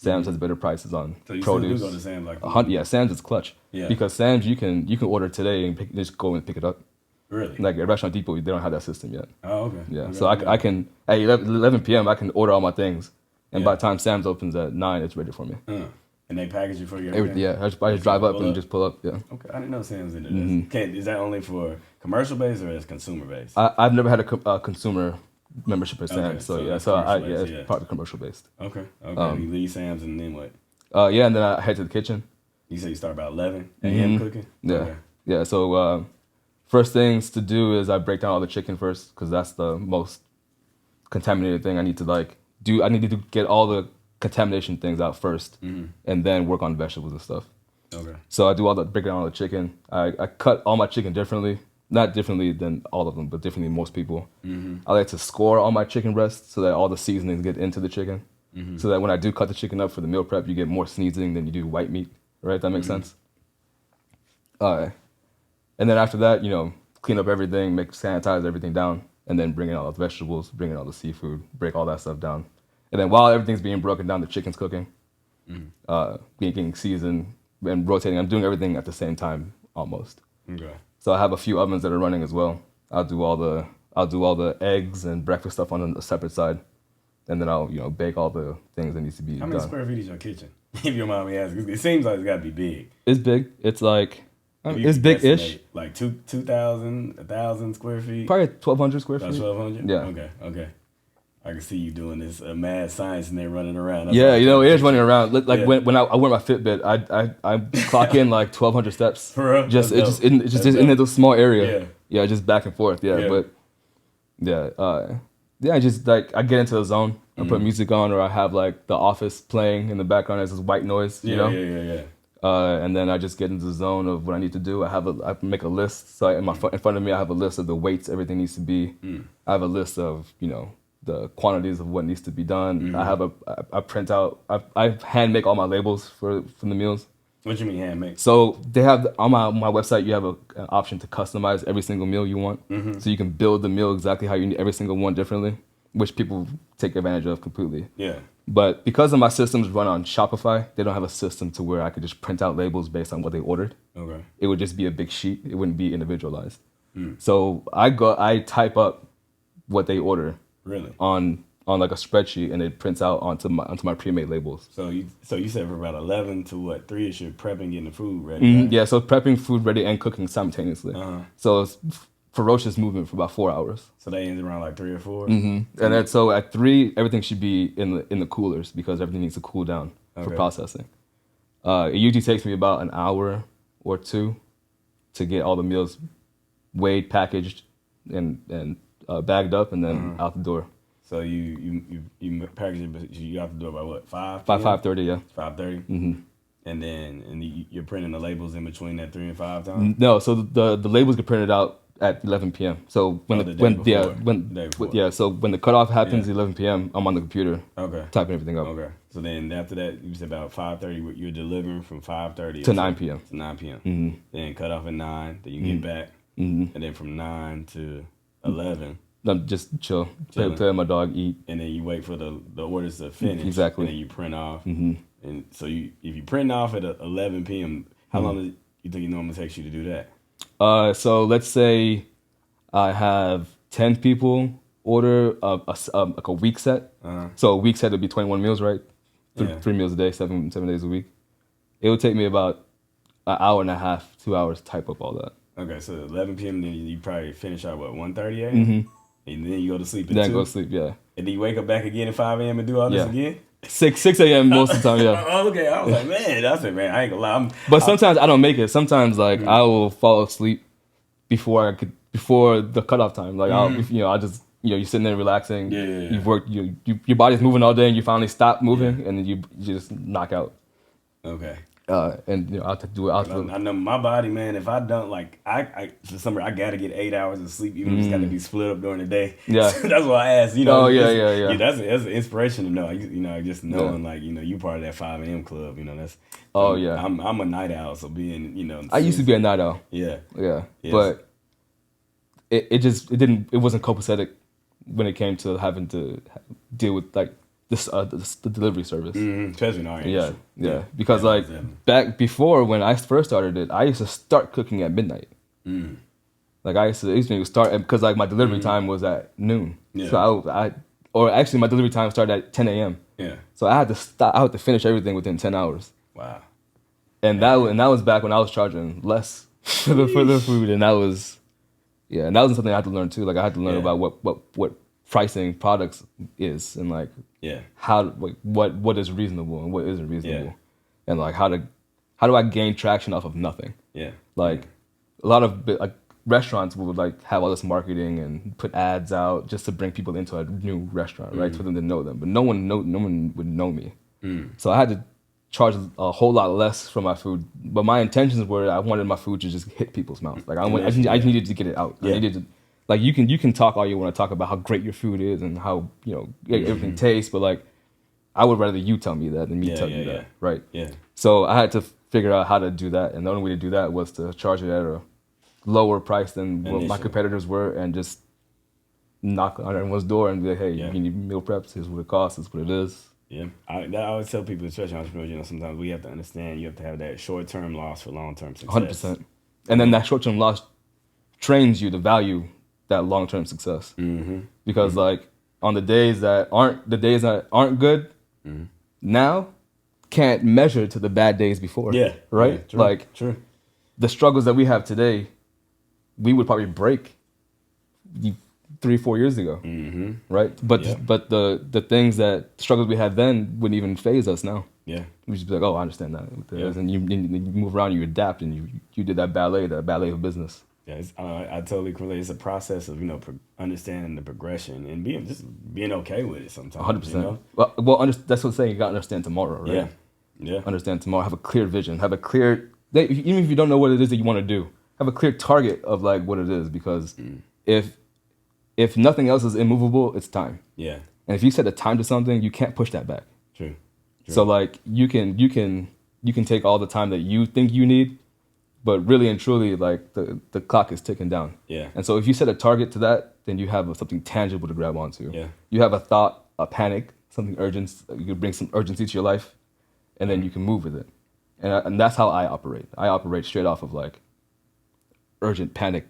[SPEAKER 1] Sam's has better prices on
[SPEAKER 2] So you
[SPEAKER 1] produce.
[SPEAKER 2] still do go to Sam's like
[SPEAKER 1] Yeah, Sam's is clutch.
[SPEAKER 2] Yeah.
[SPEAKER 1] Because Sam's you can order today and just go and pick it up.
[SPEAKER 2] Really?
[SPEAKER 1] Like at Restaurant Depot, they don't have that system yet.
[SPEAKER 2] Oh, okay.
[SPEAKER 1] Yeah,
[SPEAKER 2] Okay,
[SPEAKER 1] so I can at 11 p.m. I can order all my things, and by the time Sam's opens at 9, it's ready for me.
[SPEAKER 2] And they package it for you.
[SPEAKER 1] Everything. Yeah, I just drive up and just pull up. Yeah.
[SPEAKER 2] Okay, I didn't know Sam's did this. Is that only for commercial based or is consumer based?
[SPEAKER 1] I've never had a consumer membership at Sam's, so it's
[SPEAKER 2] yeah.
[SPEAKER 1] probably commercial based.
[SPEAKER 2] Okay. You leave Sam's and then what?
[SPEAKER 1] Yeah, and then I head to the kitchen.
[SPEAKER 2] You say you start about 11 a.m. cooking?
[SPEAKER 1] Yeah.
[SPEAKER 2] Okay.
[SPEAKER 1] Yeah, so first things to do is I break down all the chicken first because that's the most contaminated thing I need to do. I need to get all the contamination things out first and then work on vegetables and stuff.
[SPEAKER 2] Okay.
[SPEAKER 1] So I do break down all the chicken. I cut all my chicken differently. Not differently than all of them, but differently than most people. I like to score all my chicken breasts so that all the seasonings get into the chicken. So that when I do cut the chicken up for the meal prep, you get more seasoning than you do white meat. Right? That makes sense? And then after that, clean up everything, sanitize everything down, and then bring in all the vegetables, bring in all the seafood, break all that stuff down. And then while everything's being broken down, the chicken's cooking, getting seasoned and rotating. I'm doing everything at the same time almost.
[SPEAKER 2] Okay.
[SPEAKER 1] So I have a few ovens that are running as well. I'll do all the eggs and breakfast stuff on a separate side, and then I'll bake all the things that needs to be done.
[SPEAKER 2] How many square feet is your kitchen? If your mom asks, it seems like it's got to be big.
[SPEAKER 1] It's big. It's like it's big-ish.
[SPEAKER 2] Like 2,000, 1,000 square feet.
[SPEAKER 1] Probably 1,200 square
[SPEAKER 2] About
[SPEAKER 1] feet.
[SPEAKER 2] 1,200.
[SPEAKER 1] Yeah.
[SPEAKER 2] Okay. I can see you doing this mad science and then running around. That's
[SPEAKER 1] Yeah, it is running around. Like when I wear my Fitbit, I clock in like 1,200 steps.
[SPEAKER 2] For real?
[SPEAKER 1] Just in a small area. Yeah, just back and forth. Yeah. But I just I get into the zone. I put music on, or I have like The Office playing in the background as this white noise. You know?
[SPEAKER 2] Yeah.
[SPEAKER 1] And then I just get into the zone of what I need to do. I make a list. So in front of me, I have a list of the weights everything needs to be. I have a list of the quantities of what needs to be done. I print out. I hand make all my labels for the meals.
[SPEAKER 2] What you mean hand make?
[SPEAKER 1] So they have on my website. You have an option to customize every single meal you want. So you can build the meal exactly how you need every single one differently, which people take advantage of completely.
[SPEAKER 2] Yeah.
[SPEAKER 1] But because of my systems run on Shopify, they don't have a system to where I could just print out labels based on what they ordered.
[SPEAKER 2] Okay.
[SPEAKER 1] It would just be a big sheet. It wouldn't be individualized. So I type up what they order.
[SPEAKER 2] Really?
[SPEAKER 1] On like a spreadsheet, and it prints out onto my pre-made labels.
[SPEAKER 2] So you said for about 11 to what 3 you're prepping, getting the food ready. Right?
[SPEAKER 1] Yeah, so prepping food ready and cooking simultaneously. So it's ferocious movement for about 4 hours.
[SPEAKER 2] So that ends around like 3 or 4.
[SPEAKER 1] And then so at 3, everything should be in the coolers because everything needs to cool down for processing. It usually takes me about an hour or 2 to get all the meals weighed, packaged, and bagged up, and then out the door.
[SPEAKER 2] So you package it, but you out the door by what 5?
[SPEAKER 1] By 5:30, yeah.
[SPEAKER 2] 5:30. And then you're printing the labels in between that 3 and 5 time.
[SPEAKER 1] No, so the labels get printed out at 11 p.m. So when so when the cutoff happens, 11 p.m. I'm on the computer, typing everything up.
[SPEAKER 2] Okay. So then after that, you said about 5:30. You're delivering from 5:30
[SPEAKER 1] to 9 p.m.
[SPEAKER 2] To 9 p.m. Then cut off at 9. Then you get back, and then from 9 to 11.
[SPEAKER 1] I'm just play with my dog, eat.
[SPEAKER 2] And then you wait for the orders to finish.
[SPEAKER 1] Exactly.
[SPEAKER 2] And then you print off. And so if you print off at 11 p.m., how long do you think it normally takes you to do that?
[SPEAKER 1] So let's say I have 10 people order like a week set. So a week set would be 21 meals, right? 3 meals a day, 7 days a week. It would take me about an hour and a half, 2 hours to type up all that.
[SPEAKER 2] Okay, so 11 p.m. then you probably finish out 1:30 a.m. And then you go to sleep at 2?
[SPEAKER 1] Then go to sleep, yeah.
[SPEAKER 2] And then you wake up back again at 5 a.m. and do all this again?
[SPEAKER 1] 6 a.m. most of the time, yeah.
[SPEAKER 2] Oh, okay, I was like, man, I ain't gonna lie.
[SPEAKER 1] But sometimes I don't make it. Sometimes I will fall asleep before the cutoff time. Like I'll just you're sitting there relaxing.
[SPEAKER 2] Yeah.
[SPEAKER 1] You've worked. Your body's moving all day, and you finally stop moving, and then you just knock out.
[SPEAKER 2] Okay.
[SPEAKER 1] And I'll have to do it.
[SPEAKER 2] I know my body, man. If I don't I for some reason I gotta get 8 hours of sleep, even if it's gotta be split up during the day.
[SPEAKER 1] Yeah,
[SPEAKER 2] that's why I asked.
[SPEAKER 1] Yeah.
[SPEAKER 2] That's an inspiration to know. Just knowing you part of that 5 a.m. club. That's. I'm a night owl, so being
[SPEAKER 1] I used to be a night owl.
[SPEAKER 2] Yeah.
[SPEAKER 1] Yes. But it wasn't copacetic when it came to having to deal with the the delivery service.
[SPEAKER 2] Especially in our
[SPEAKER 1] Yeah,
[SPEAKER 2] industry.
[SPEAKER 1] because like back before when I first started it, I used to start cooking at midnight. Like I used to start because like my delivery time was at noon.
[SPEAKER 2] Yeah.
[SPEAKER 1] So or actually my delivery time started at 10 a.m.
[SPEAKER 2] Yeah.
[SPEAKER 1] So I had to stop. I had to finish everything within 10 hours.
[SPEAKER 2] Wow.
[SPEAKER 1] And that was back when I was charging less for the food, and that was something I had to learn too. Like I had to learn about what pricing products is, and like how like what is reasonable and what isn't reasonable, and like how do I gain traction off of nothing?
[SPEAKER 2] Yeah.
[SPEAKER 1] Like a lot of like restaurants would like have all this marketing and put ads out just to bring people into a new restaurant, right? For them to know them, but no one would know me. So I had to charge a whole lot less for my food, but my intentions were I wanted my food to just hit people's mouths. Like I just needed to get it out. I needed to, like you can talk all you want to talk about how great your food is and how everything tastes, but like I would rather you tell me that than me tell you that, right? Yeah. So I had to figure out how to do that, and the only way to do that was to charge it at a lower price than what my competitors were, and just knock on everyone's door and be like, hey, you need meal preps, here's what it costs, here's what it is.
[SPEAKER 2] Yeah, I always tell people, especially entrepreneurs, sometimes we have to understand you have to have that short-term loss for long-term success.
[SPEAKER 1] 100%. And then that short-term loss trains you to value that long-term success. Because like on the days that aren't good, now can't measure to the bad days before. Yeah. Right?
[SPEAKER 2] Yeah, true,
[SPEAKER 1] like
[SPEAKER 2] true.
[SPEAKER 1] The struggles that we have today, we would probably break 3-4 years ago, right? But the things that struggles we had then wouldn't even phase us now. Yeah, we just be like, oh, I understand that. And you move around, you adapt, and you did that ballet of business.
[SPEAKER 2] Yeah, I totally relate. It's a process of understanding the progression and being okay with it sometimes.
[SPEAKER 1] 100%. Well, that's what I'm saying. You gotta understand tomorrow, right? Yeah. Understand tomorrow. Have a clear vision. Have a clear. Even if you don't know what it is that you want to do, have a clear target of like what it is. Because if nothing else is immovable, it's time. Yeah. And if you set a time to something, you can't push that back. True. So like you can take all the time that you think you need, but really and truly like the clock is ticking down. Yeah. And so if you set a target to that, then you have something tangible to grab onto. Yeah. You have a thought, a panic, something urgent. You can bring some urgency to your life, and then you can move with it. And that's how I operate. I operate straight off of like urgent panic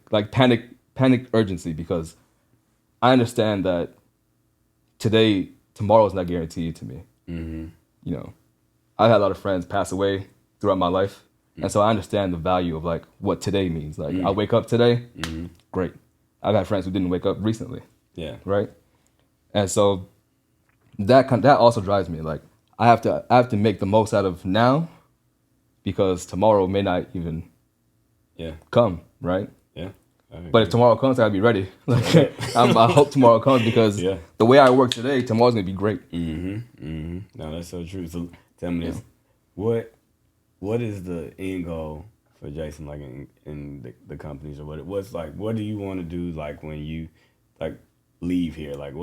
[SPEAKER 1] urgency, because I understand that tomorrow is not guaranteed to me. I've had a lot of friends pass away throughout my life, and so I understand the value of like what today means. Like I wake up today, great. I've had friends who didn't wake up recently. Yeah. Right. And so that also drives me. Like I have to make the most out of now, because tomorrow may not even come. Right. Yeah. But if tomorrow comes, I gotta be ready. Like I hope tomorrow comes, because the way I work today, tomorrow's gonna be great.
[SPEAKER 2] No, that's so true. So tell me this: what is the end goal for Jayson, like in the companies, or what's like? What do you want to do, like when you like leave here? Like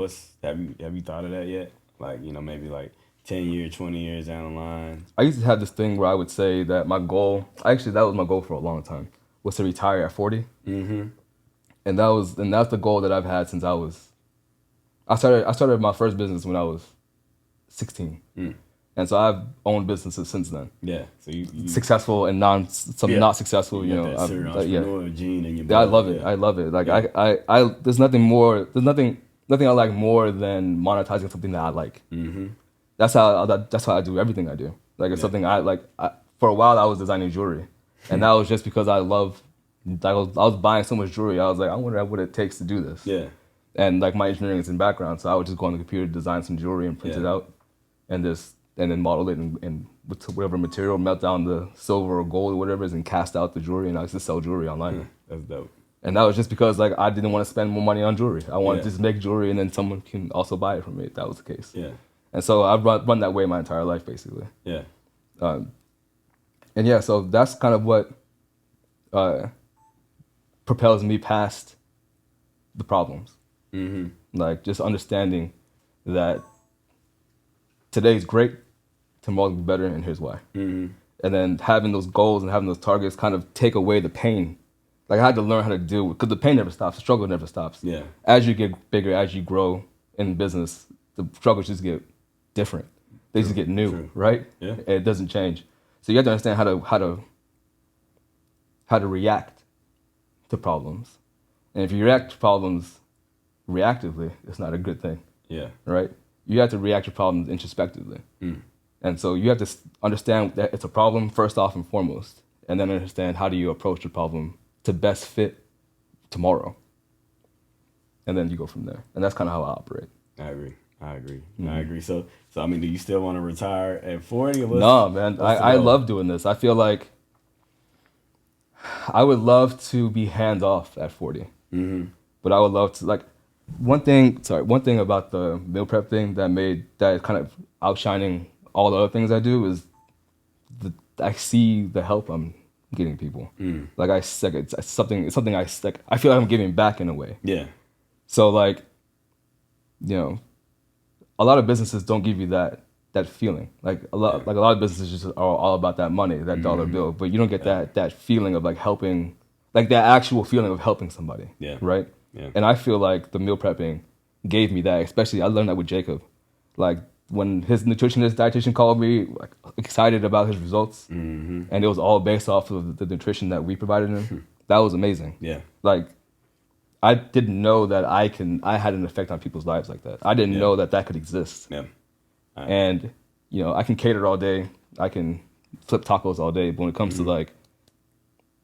[SPEAKER 2] have you thought of that yet? Like maybe like 10 years, 20 years down the line.
[SPEAKER 1] I used to have this thing where I would say that my goal, actually that was my goal for a long time, was to retire at 40. And that's the goal that I've had since I started my first business when I was 16. And so I've owned businesses since then. Yeah. So you successful and not successful,
[SPEAKER 2] entrepreneurial gene in your blood.
[SPEAKER 1] I love it. I love it. Like I there's nothing I like more than monetizing something that I like. That's how I do everything I do. Like it's something I like. For a while I was designing jewelry, and that was just because I was buying so much jewelry. I was like, I wonder what it takes to do this. Yeah. And like my engineering is in background, so I would just go on the computer, design some jewelry, and print it out, and then model it and with whatever material, melt down the silver or gold or whatever it is, and cast out the jewelry, and I just sell jewelry online.
[SPEAKER 2] That's dope.
[SPEAKER 1] And that was just because like I didn't want to spend more money on jewelry. I wanted to just make jewelry, and then someone can also buy it from me if that was the case. Yeah. And so I've run that way my entire life, basically. Yeah. So that's kind of what propels me past the problems. Like just understanding that today's great, tomorrow's be better, and here's why. And then having those goals and having those targets kind of take away the pain. Like I had to learn how to deal with, because the pain never stops, the struggle never stops. Yeah. As you get bigger, as you grow in business, the struggles just get different. They just get new,
[SPEAKER 2] True.
[SPEAKER 1] right?
[SPEAKER 2] Yeah.
[SPEAKER 1] It doesn't change. So you have to understand how to react to problems. And if you react to problems reactively, it's not a good thing.
[SPEAKER 2] Yeah.
[SPEAKER 1] Right? You have to react to problems introspectively.
[SPEAKER 2] Mm.
[SPEAKER 1] And so you have to understand that it's a problem first off and foremost, and then understand how do you approach the problem to best fit tomorrow. And then you go from there. And that's kind of how I operate.
[SPEAKER 2] I agree.
[SPEAKER 1] Mm-hmm.
[SPEAKER 2] I agree. So I mean, do you still want to retire at 40?
[SPEAKER 1] No, man. I love doing this. I feel like I would love to be hands off at 40.
[SPEAKER 2] Mm-hmm.
[SPEAKER 1] But I would love to, like, one thing about the meal prep thing that is kind of outshining all the other things I do is I see the help I'm getting people. Like it's something I feel like I'm giving back in a way.
[SPEAKER 2] Yeah.
[SPEAKER 1] So like, you know, a lot of businesses don't give you that feeling. Like a lot of businesses just are all about that money, that dollar bill, but you don't get that feeling of like helping, like that actual feeling of helping somebody.
[SPEAKER 2] Yeah.
[SPEAKER 1] Right?
[SPEAKER 2] Yeah.
[SPEAKER 1] And I feel like the meal prepping gave me that, especially I learned that with Jacob. Like when his nutritionist, dietitian called me, like excited about his results, and it was all based off of the nutrition that we provided him. That was amazing.
[SPEAKER 2] Yeah.
[SPEAKER 1] Like I didn't know that I had an effect on people's lives like that. I didn't know that could exist.
[SPEAKER 2] Yeah.
[SPEAKER 1] And you know, I can cater all day, I can flip tacos all day, but when it comes to like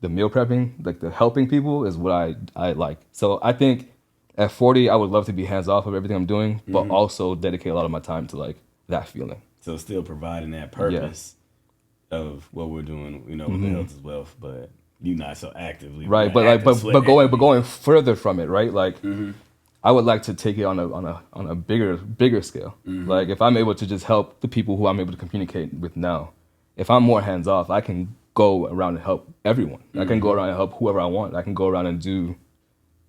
[SPEAKER 1] the meal prepping, like the helping people is what I like. So I think at 40, I would love to be hands off of everything I'm doing, but also dedicate a lot of my time to like that feeling.
[SPEAKER 2] So still providing that purpose of what we're doing, you know, with the health is wealth, but you not so actively.
[SPEAKER 1] Right, but going further from it, right? Like I would like to take it on a bigger scale. Like if I'm able to just help the people who I'm able to communicate with now, if I'm more hands off, I can go around and help everyone. I can go around and help whoever I want. I can go around and do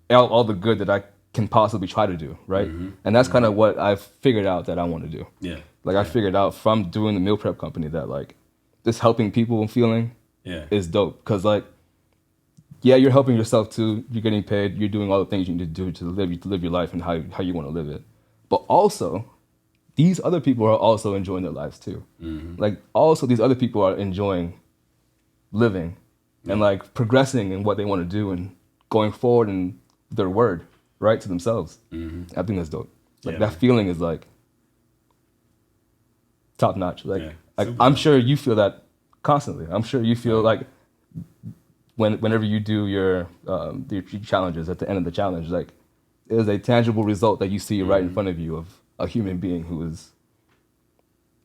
[SPEAKER 1] all the good that I can possibly try to do, right? And that's kind of what I've figured out that I want to do.
[SPEAKER 2] Yeah.
[SPEAKER 1] Like I figured out from doing the meal prep company that like this helping people feeling is dope. Cause like, yeah, you're helping yourself too. You're getting paid. You're doing all the things you need to do to live your life and how you want to live it. But also, these other people are also enjoying their lives too. Like also these other people are enjoying living and like progressing in what they want to do and going forward in their word, right, to themselves. I think that's dope. Like that feeling is like top notch. Like I'm sure you feel that constantly. I'm sure you feel like whenever you do your challenges, at the end of the challenge, like there's a tangible result that you see right in front of you of a human being who has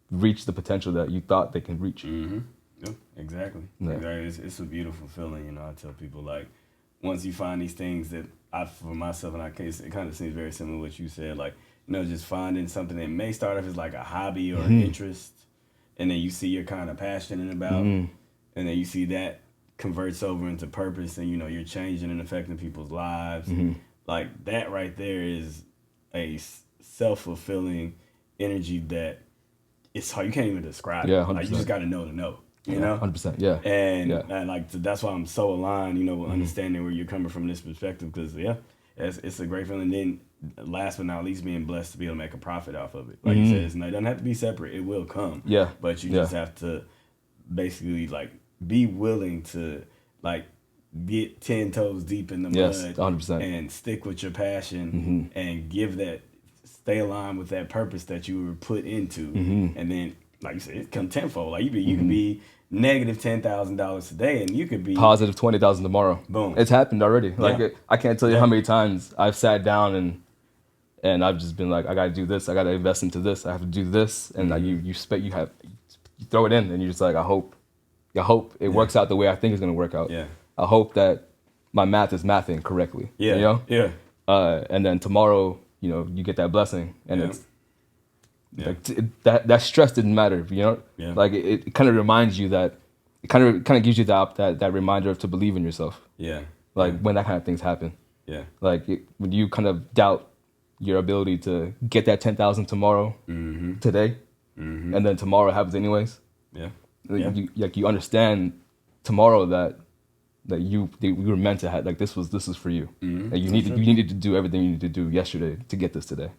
[SPEAKER 1] reached the potential that you thought they can reach.
[SPEAKER 2] Yep, exactly.
[SPEAKER 1] Yeah.
[SPEAKER 2] It's a beautiful feeling, you know. I tell people like once you find these things that for myself in our case, it kind of seems very similar to what you said, like, you know, just finding something that may start off as like a hobby or an interest, and then you see you're kind of passionate about, and then you see that converts over into purpose, and you know you're changing and affecting people's lives. Like that right there is a self-fulfilling energy that it's hard, you can't even describe it. Like you just got to know. You know,
[SPEAKER 1] 100%. Yeah,
[SPEAKER 2] and like that's why I'm so aligned. You know, with understanding where you're coming from this perspective, because it's a great feeling. Then last but not least, being blessed to be able to make a profit off of it. Like you said, it doesn't have to be separate. It will come.
[SPEAKER 1] Yeah,
[SPEAKER 2] but you just have to basically like be willing to like get 10 toes deep in the mud
[SPEAKER 1] 100%.
[SPEAKER 2] And stick with your passion and give that, stay aligned with that purpose that you were put into, and then. Like you said, it come tenfold. Like you can be negative $10,000 today, and you could be
[SPEAKER 1] positive 20,000 tomorrow.
[SPEAKER 2] Boom,
[SPEAKER 1] it's happened already. Like I can't tell you how many times I've sat down and I've just been like, I got to do this. I got to invest into this. I have to do this, and like you throw it in, and you're just like, I hope it works out the way I think it's gonna work out.
[SPEAKER 2] Yeah,
[SPEAKER 1] I hope that my math is mathing correctly.
[SPEAKER 2] Yeah,
[SPEAKER 1] you know.
[SPEAKER 2] Yeah.
[SPEAKER 1] And then tomorrow, you know, you get that blessing, and it's. Like that stress didn't matter, you know. Like it kind of reminds you that it kind of gives you that reminder to believe in yourself. Like when that kind of things happen. Like when you kind of doubt your ability to get that 10,000 tomorrow, today, and then tomorrow happens anyways. You understand tomorrow that you were meant to have, like this is for you. Like you needed to do everything you need to do yesterday to get this today.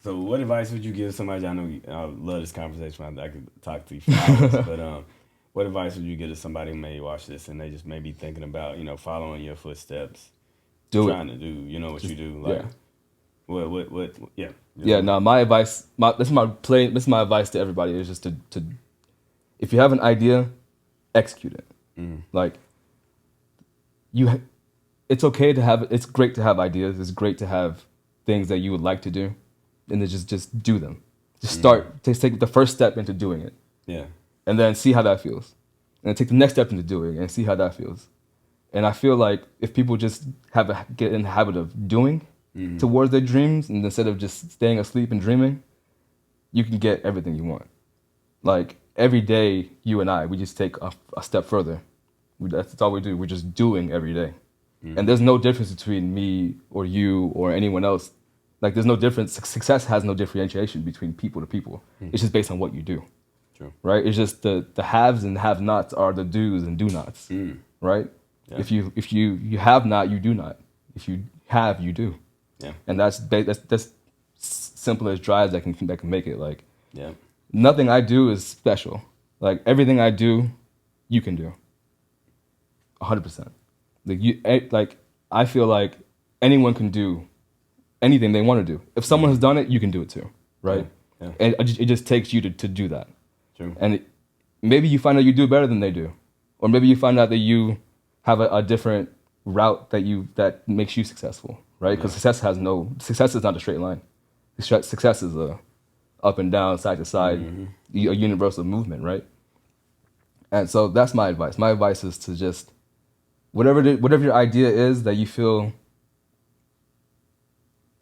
[SPEAKER 2] So what advice would you give somebody? I know I love this conversation. I could talk to you for hours, but what advice would you give to somebody who may watch this and they just may be thinking about, following your footsteps, trying to do, what you do, like, what, yeah.
[SPEAKER 1] Yeah, no, my advice, this is my advice to everybody is just to if you have an idea, execute it. Like, it's okay to have, it's great to have ideas. It's great to have things that you would like to do, and then just do them. Just start, just take the first step into doing it.
[SPEAKER 2] Yeah.
[SPEAKER 1] And then see how that feels. And then take the next step into doing it and see how that feels. And I feel like if people just get in the habit of doing towards their dreams, and instead of just staying asleep and dreaming, you can get everything you want. Like, every day, you and I, we just take a step further. That's all we do. We're just doing every day. And there's no difference between me or you or anyone else. Like, there's no difference. Success has no differentiation between people to people. It's just based on what you do.
[SPEAKER 2] True.
[SPEAKER 1] Right? It's just the haves and have-nots are the do's and do-nots. Right? Yeah. If you have not, you do not. If you have, you do.
[SPEAKER 2] Yeah.
[SPEAKER 1] And that's simple as dry as that can make it. Like,
[SPEAKER 2] yeah.
[SPEAKER 1] Nothing I do is special. Like, everything I do, you can do. 100%. Like, I feel like anyone can do anything they want to do. If someone has done it, you can do it too, right?
[SPEAKER 2] Yeah.
[SPEAKER 1] And it just takes you to do that.
[SPEAKER 2] True.
[SPEAKER 1] And maybe you find out you do better than they do, or maybe you find out that you have a different route that makes you successful, right? Because success is not a straight line. Success is a up and down, side to side, a universal movement, right? And so that's my advice. My advice is to just whatever your idea is that you feel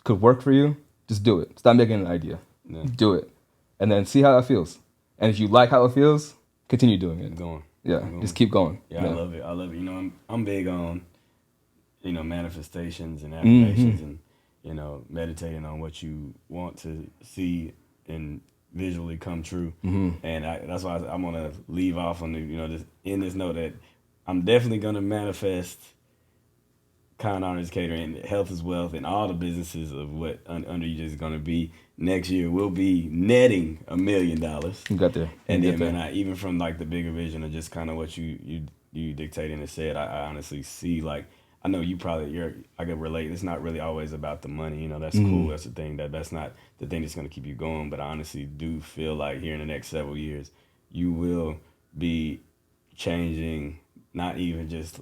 [SPEAKER 1] could work for you, just do it. Stop making an idea.
[SPEAKER 2] Yeah.
[SPEAKER 1] Do it. And then see how it feels. And if you like how it feels, continue doing it.
[SPEAKER 2] Going.
[SPEAKER 1] Yeah, just keep going.
[SPEAKER 2] Yeah, I love it. I love it. I'm big on, manifestations and affirmations and, meditating on what you want to see and visually come true. And that's why I'm going to leave off on just in this note that I'm definitely going to manifest Kind Honors Catering, Health is Wealth, and all the businesses of what Under You is going to be. Next year, we'll be netting $1 million.
[SPEAKER 1] You got there.
[SPEAKER 2] And then, man, even from like the bigger vision of just kind of what you dictating and said, I honestly see, like, I know I can relate. It's not really always about the money. That's cool. That's the thing. That's not the thing that's going to keep you going. But I honestly do feel like here in the next several years, you will be changing, not even just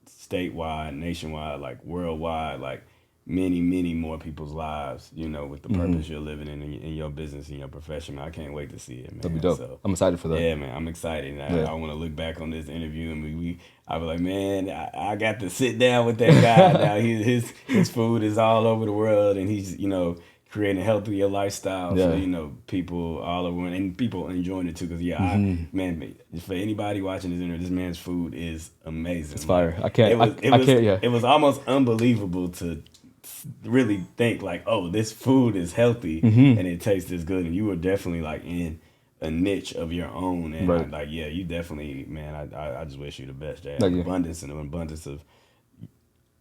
[SPEAKER 2] statewide, nationwide, like worldwide, like many, many more people's lives, with the purpose you're living in your business, in your profession. Man, I can't wait to see it, man.
[SPEAKER 1] That'd be dope. So, I'm excited for that.
[SPEAKER 2] Yeah, man, I'm excited. I want to look back on this interview and I was like, man, I got to sit down with that guy. Now his food is all over the world, and he's creating a healthier lifestyle. Yeah. So people all over and people enjoying it too. Because man, for anybody watching this interview, this man's food is amazing.
[SPEAKER 1] It's fire. I can't. Yeah.
[SPEAKER 2] It was almost unbelievable to really think like, oh, this food is healthy and it tastes this good, and you were definitely like in a niche of your own, and right. You definitely, man. I just wish you the best, Jay. Abundance and an abundance of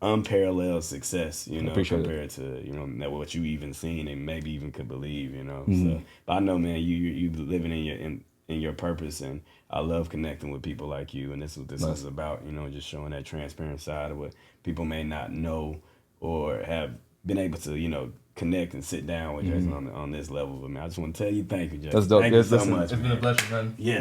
[SPEAKER 2] unparalleled success, compared to what you even seen and maybe even could believe, So, but I know, man, you living in your purpose, and I love connecting with people like you, and this is what this is about, just showing that transparent side of what people may not know or have been able to, connect and sit down with Jayson on this level. But man, I just want to tell you thank you, Jayson.
[SPEAKER 1] That's dope.
[SPEAKER 2] Thank you so much.
[SPEAKER 1] It's been a pleasure, man.
[SPEAKER 2] Yes.